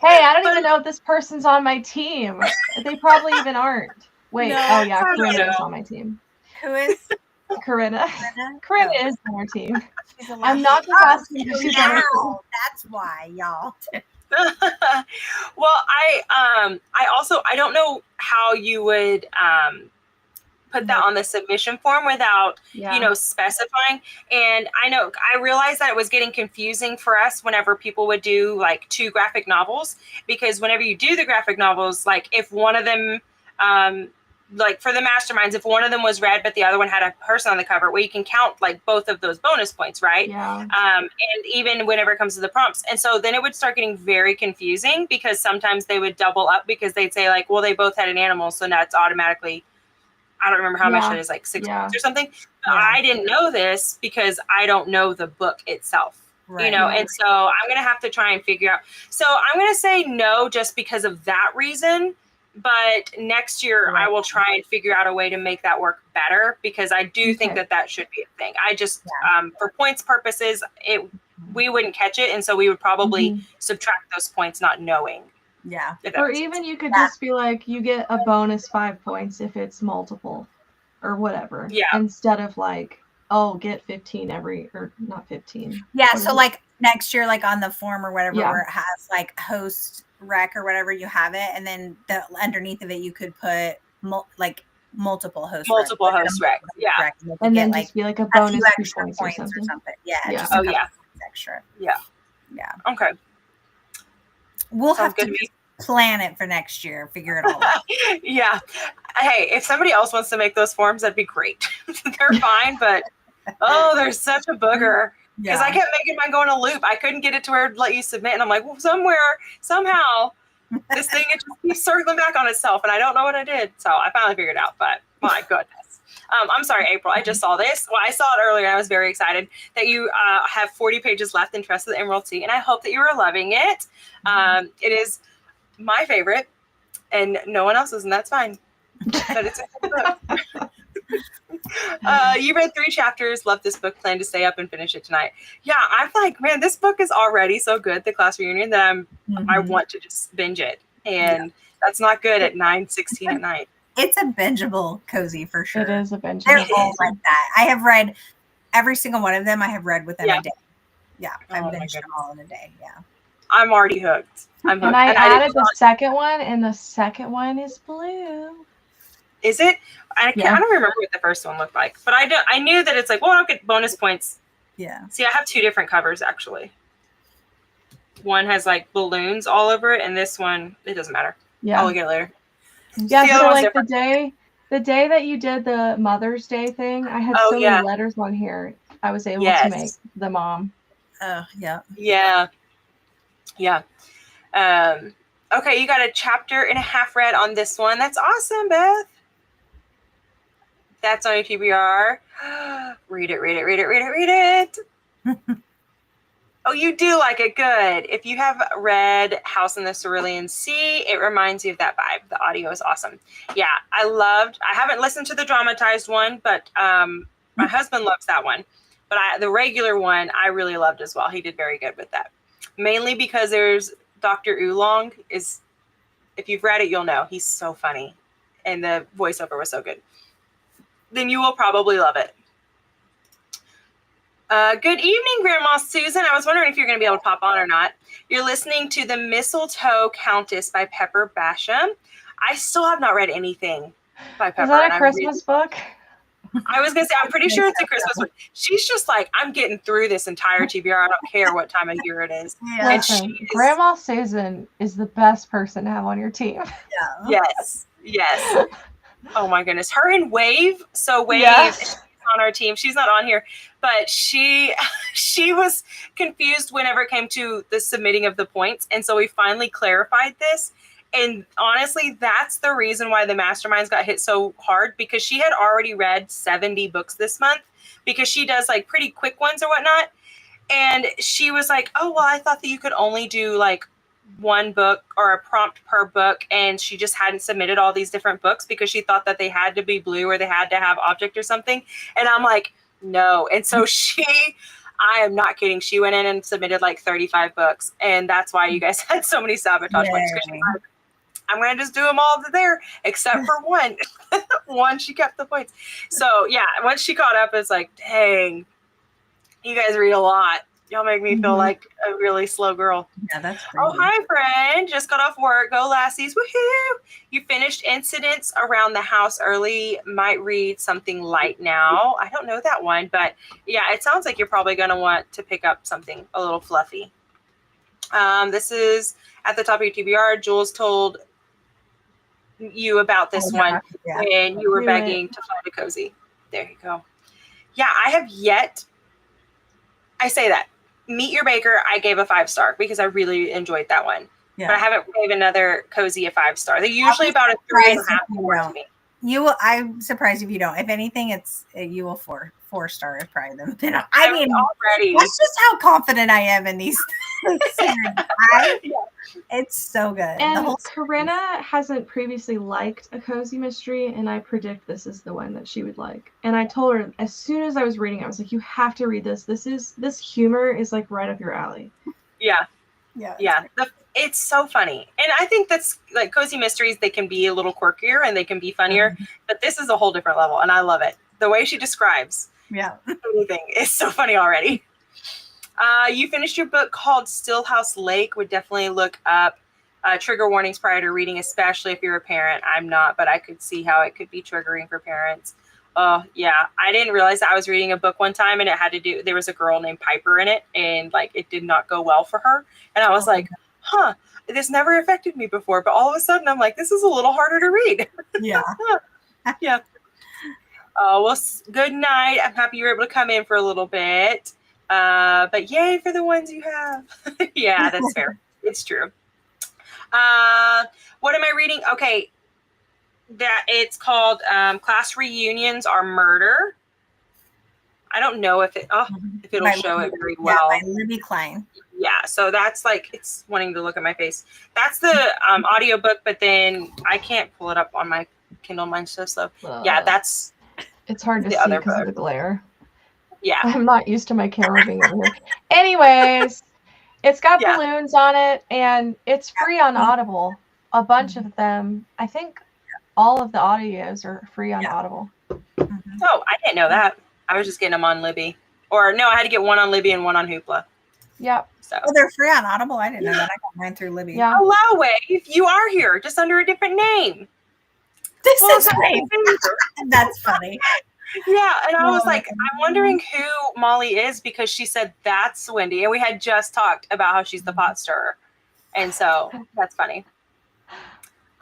Hey, I don't even know if this person's on my team. They probably even aren't. Wait, Corinna's on my team. Who is? Corinna. Corinna is on our team. I'm not just asking if she's on our team. That's why, y'all. Well, I don't know how you would put that on the submission form without specifying. And I realized that it was getting confusing for us whenever people would do like 2 graphic novels, because whenever you do the graphic novels, like if one of them like for the masterminds, if one of them was red but the other one had a person on the cover, well, you can count like both of those bonus points, right? Yeah. And even whenever it comes to the prompts. And so then it would start getting very confusing, because sometimes they would double up, because they'd say like, well, they both had an animal, so now it's automatically, I don't remember how much it is, like 6 books or something. But I didn't know this because I don't know the book itself. Right. You know, and so I'm going to have to try and figure out. So I'm going to say no just because of that reason. But next year I will try and figure out a way to make that work better, because I do think that should be a thing. I just, for points purposes, we wouldn't catch it. And so we would probably subtract those points not knowing. Yeah. Or even you could just be like, you get a bonus 5 points if it's multiple or whatever. Yeah. Instead of like, oh, get 15 or not 15. Yeah. So like next year, like on the form or whatever, where it has like host rec or whatever, you have it. And then underneath of it, you could put multiple host rec. Yeah. Rec, and then just be like a bonus 2 points or something. Yeah. Just extra. Yeah. Yeah. Okay. We'll have to plan it for next year. Figure it all out. Yeah. Hey, if somebody else wants to make those forms, that'd be great. They're fine, but they're such a booger. Because I kept making mine go in a loop. I couldn't get it to where it'd let you submit. And I'm like, well, somehow, this thing, it just keeps circling back on itself. And I don't know what I did. So I finally figured it out. But my goodness. I'm sorry, April. I just saw this. Well, I saw it earlier. And I was very excited that you have 40 pages left in Trust of the Emerald Sea. And I hope that you are loving it. It is my favorite. And no one else's. And that's fine. But it's a good book. You read 3 chapters, love this book, plan to stay up and finish it tonight. Yeah, I'm like, man, this book is already so good, The Class Reunion, that I want to just binge it. And that's not good at 9:16 at night. It's a bingeable cozy for sure. It is a bingeable. They're all like that. I have read every single one of them. I have read within a day. Yeah, I've binged them all in a day. Yeah. I'm already hooked. I'm hooked. And I added the second one, and the second one is blue. Is it? I don't remember what the first one looked like, but I knew that it's like, well, I'll get bonus points. Yeah. See, I have 2 different covers actually. One has like balloons all over it, and this one, it doesn't matter. Yeah. I'll look at it later. Yeah. So like the day that you did the Mother's Day thing, I had so many letters on here. I was able to make the mom. Oh yeah. Yeah. Yeah. Okay, you got a chapter and a half read on this one. That's awesome, Beth. That's on your TBR. Read it. Oh, you do like it. Good. If you have read House in the Cerulean Sea, it reminds you of that vibe. The audio is awesome. Yeah, I haven't listened to the dramatized one, but my husband loves that one. But the regular one, I really loved as well. He did very good with that. Mainly because there's Dr. Oolong is, if you've read it, you'll know. He's so funny. And the voiceover was so good. Then you will probably love it. Good evening, Grandma Susan. I was wondering if you're going to be able to pop on or not. You're listening to The Mistletoe Countess by Pepper Basham. I still have not read anything by Pepper. Is that a Christmas book? I was going to say, I'm pretty sure it's a Christmas book. She's just like, I'm getting through this entire TBR. I don't care what time of year it is. Yeah. Listen, Grandma Susan is the best person to have on your team. Yeah. Yes. Oh my goodness. Her and Wave. So Wave is on our team. She's not on here, but she was confused whenever it came to the submitting of the points. And so we finally clarified this. And honestly, that's the reason why the masterminds got hit so hard, because she had already read 70 books this month, because she does like pretty quick ones or whatnot. And she was like, oh, well, I thought that you could only do like one book or a prompt per book. And she just hadn't submitted all these different books because she thought that they had to be blue or they had to have object or something. And I'm like, no. And so I am not kidding. She went in and submitted like 35 books. And that's why you guys had so many sabotage points. I'm going to just do them all there, except for one. One, she kept the points. So, yeah, once she caught up, it's like, dang, you guys read a lot. Y'all make me feel like a really slow girl. Yeah, that's crazy. Oh, hi, friend. Just got off work. Go, lassies. Woohoo. You finished Incidents Around the House early. Might read something light now. I don't know that one, but, yeah, it sounds like you're probably going to want to pick up something a little fluffy. This is at the top of your TBR. Jules told you about this one and you were begging to find a cozy. There you go. Yeah, I have yet. I say that Meet Your Baker, I gave a 5-star because I really enjoyed that one. Yeah. But I haven't gave another cozy a 5-star. They're usually about a 3.5 to me. You will. I'm surprised if you don't. If anything, you will 4 stars probably them. I mean, already. That's just how confident I am in these series. It's so good. And Corinna hasn't previously liked a cozy mystery, and I predict this is the one that she would like. And I told her as soon as I was reading it, I was like, "You have to read this. This humor is like right up your alley." Yeah. Yeah. It's so funny. And I think that's like cozy mysteries, they can be a little quirkier and they can be funnier, but this is a whole different level and I love it. The way she describes anything is so funny already. You finished your book called Stillhouse Lake. Would definitely look up trigger warnings prior to reading, especially if you're a parent. I'm not, but I could see how it could be triggering for parents. Oh yeah, I didn't realize that I was reading a book one time and it had to do, there was a girl named Piper in it and like it did not go well for her. And I was like, huh, this never affected me before. But all of a sudden I'm like, this is a little harder to read. Yeah. Yeah. Well, good night. I'm happy you were able to come in for a little bit. But yay for the ones you have. Yeah, that's fair. It's true. What am I reading? Okay. That it's called Class Reunions Are Murder. I don't know if it'll show it very well. Yeah, by Libby Klein. Yeah, so that's like, it's wanting to look at my face. That's the audiobook, but then I can't pull it up on my Kindle. Mine's so slow. Yeah, that's it's hard to see because of the glare. Yeah. I'm not used to my camera being over here. Anyways, it's got balloons on it and it's free on Audible. A bunch of them. I think all of the audios are free on Audible. Oh, I didn't know that. I was just getting them on Libby. Or no, I had to get one on Libby and one on Hoopla. Yep. So they're free on Audible. I didn't know that. I got mine through Libby. Yeah. Hello, Wave. You are here, just under a different name. This is Wave. That's funny. Yeah, and I was like, I'm wondering who Molly is because she said that's Wendy, and we had just talked about how she's the pot stirrer, and so that's funny.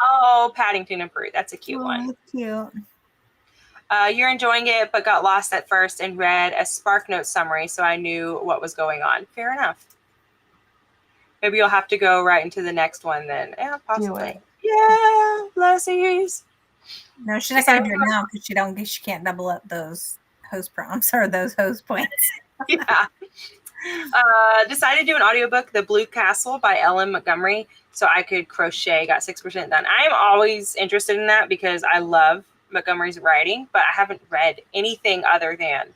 Oh, Paddington and Peru. That's a cute one. That's cute. You're enjoying it, but got lost at first and read a SparkNotes summary, so I knew what was going on. Fair enough. Maybe you'll have to go right into the next one then. Yeah, possibly. Yeah, blessies. No, she's not gonna do it now because she can't double up those host prompts or those host points. Yeah. Decided to do an audiobook, The Blue Castle by Ellen Montgomery, so I could crochet. Got 6% done. I am always interested in that because I love Montgomery's writing, but I haven't read anything other than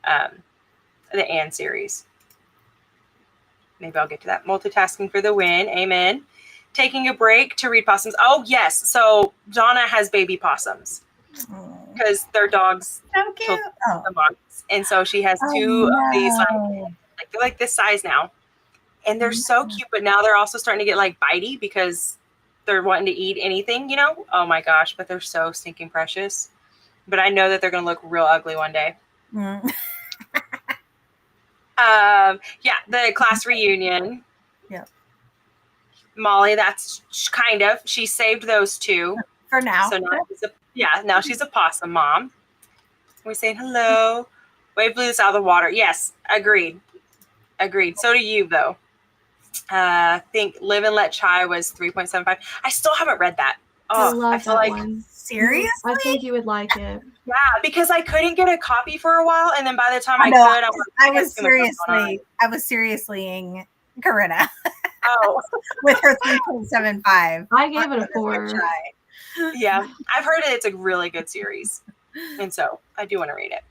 the Anne series. Maybe I'll get to that. Multitasking for the win. Amen. Taking a break to read possums. Oh, yes. So Donna has baby possums because their dogs killed the moms. And so she has two of these, like they're like this size now. And they're so cute, but now they're also starting to get like bitey because they're wanting to eat anything, you know? Oh my gosh, but they're so stinking precious. But I know that they're going to look real ugly one day. Yeah, the class reunion. Yeah. Molly, that's kind of, she saved those two. For now. So now she's a possum mom. We're saying hello. Wave blues out of the water. Yes, agreed. So do you, though. I think Live and Let Chai was 3.75. I still haven't read that. Oh, I feel like one. Seriously? I think you would like it. Yeah, because I couldn't get a copy for a while, and then by the time I could, I was seriously Corinna. Oh, with her 3.75. I gave it a 4. Yeah, I've heard it's a really good series, and so I do want to read it.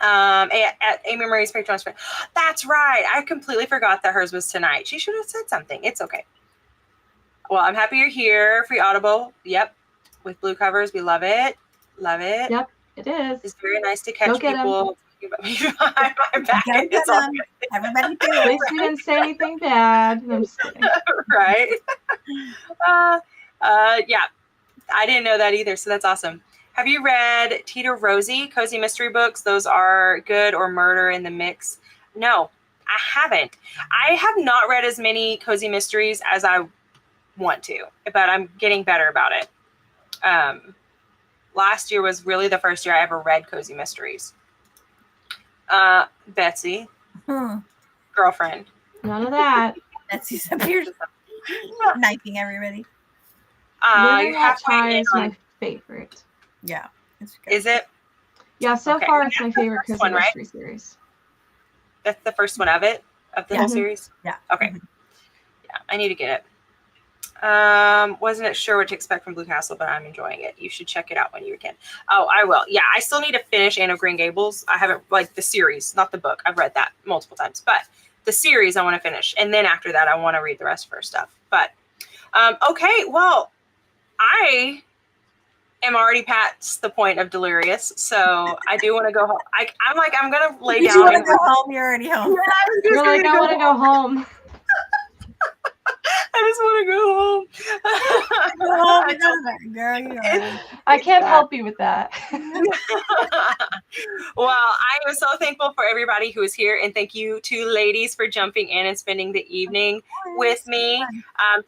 At Amy Marie's Patreon. That's right. I completely forgot that hers was tonight. She should have said something. It's okay. Well, I'm happy you're here. Free Audible. Yep. With blue covers. We love it. Love it. Yep, it is. It's very nice to catch people. I'm back. Everybody do. At least we didn't say anything bad. No, I'm just kidding. Right. Yeah. I didn't know that either, so that's awesome. Have you read Tita Rosie cozy mystery books? Those are good, or Murder in the Mix? No, I haven't. I have not read as many cozy mysteries as I want to, but I'm getting better about it. Last year was really the first year I ever read cozy mysteries. Betsy, girlfriend. None of that. Betsy's up here knifing everybody. Living That Chai is my favorite. Yeah. Is it? Yeah, so Okay. far it's my favorite cozy mystery series. That's the first one of the whole series? Yeah. Okay. Mhm. Yeah, I need to get it. Wasn't sure what to expect from Blue Castle, but I'm enjoying it. You should check it out when you can. Oh, I will. Yeah, I still need to finish Anne of Green Gables. I haven't, like, the series, not the book. I've read that multiple times, but the series I want to finish. And then after that, I want to read the rest of her stuff. But, okay, well, I am already past the point of delirious, so I do want to go home. I'm like, I'm going to lay down. You want to go home? You're already home. Yeah, You're like, I want to go home. I just want to go home. Girl, I can't help you with that. Well, I am so thankful for everybody who is here, and thank you to ladies for jumping in and spending the evening with me.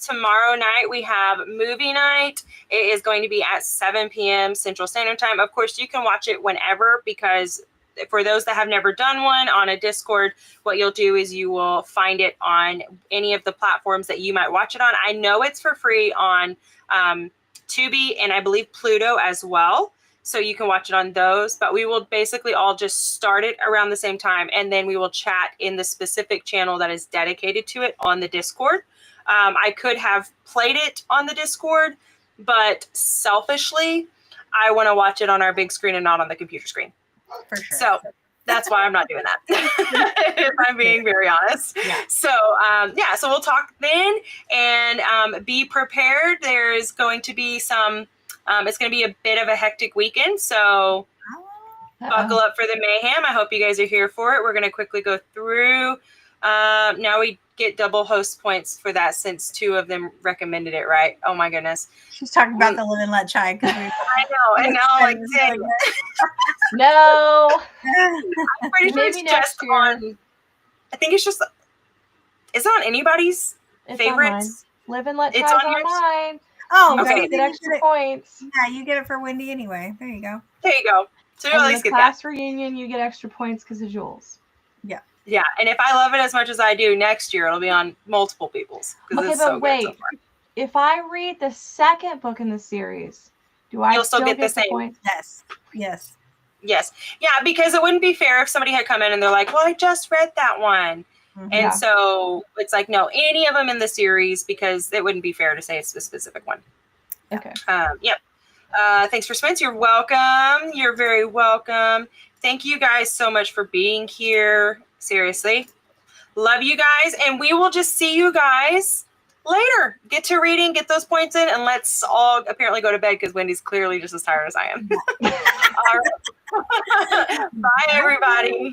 Tomorrow night we have movie night. It is going to be at 7 p.m. Central Standard Time. Of course, you can watch it whenever, because for those that have never done one on a Discord, what you'll do is you will find it on any of the platforms that you might watch it on. I know it's for free on Tubi and I believe Pluto as well. So you can watch it on those, but we will basically all just start it around the same time, and then we will chat in the specific channel that is dedicated to it on the Discord. I could have played it on the Discord, but selfishly, I want to watch it on our big screen and not on the computer screen. For sure. So that's why I'm not doing that, if I'm being very honest. Yeah. So, so we'll talk then, and be prepared. There's going to be some, it's going to be a bit of a hectic weekend, so buckle up for the mayhem. I hope you guys are here for it. We're going to quickly go through. Now we get double host points for that since 2 of them recommended it, right? Oh my goodness. She's talking about the live and let child. I know, and now I'm like, dang. No. I'm pretty sure it's just on, I think it's just, is it on anybody's favorites? Live and let It's child on yours? online. Oh, okay. You get extra points. Yeah, you get it for Wendy anyway. There you go. There you go. So And at in least the get class that. reunion, you get extra points because of Jules. Yeah, and if I love it as much as I do, next year it'll be on multiple people's. Okay, it's but so wait. good so far. If I read the second book in the series, do I You'll still get the same points? Yes. Yes. Yeah, because it wouldn't be fair if somebody had come in and they're like, well, I just read that one. Mm-hmm. And so it's like, no, any of them in the series, because it wouldn't be fair to say it's the specific one. Okay. Yep. Thanks for Spence. You're welcome. You're very welcome. Thank you guys so much for being here. Seriously. Love you guys. And we will just see you guys later. Get to reading, get those points in, and let's all apparently go to bed because Wendy's clearly just as tired as I am. All right. Bye, everybody.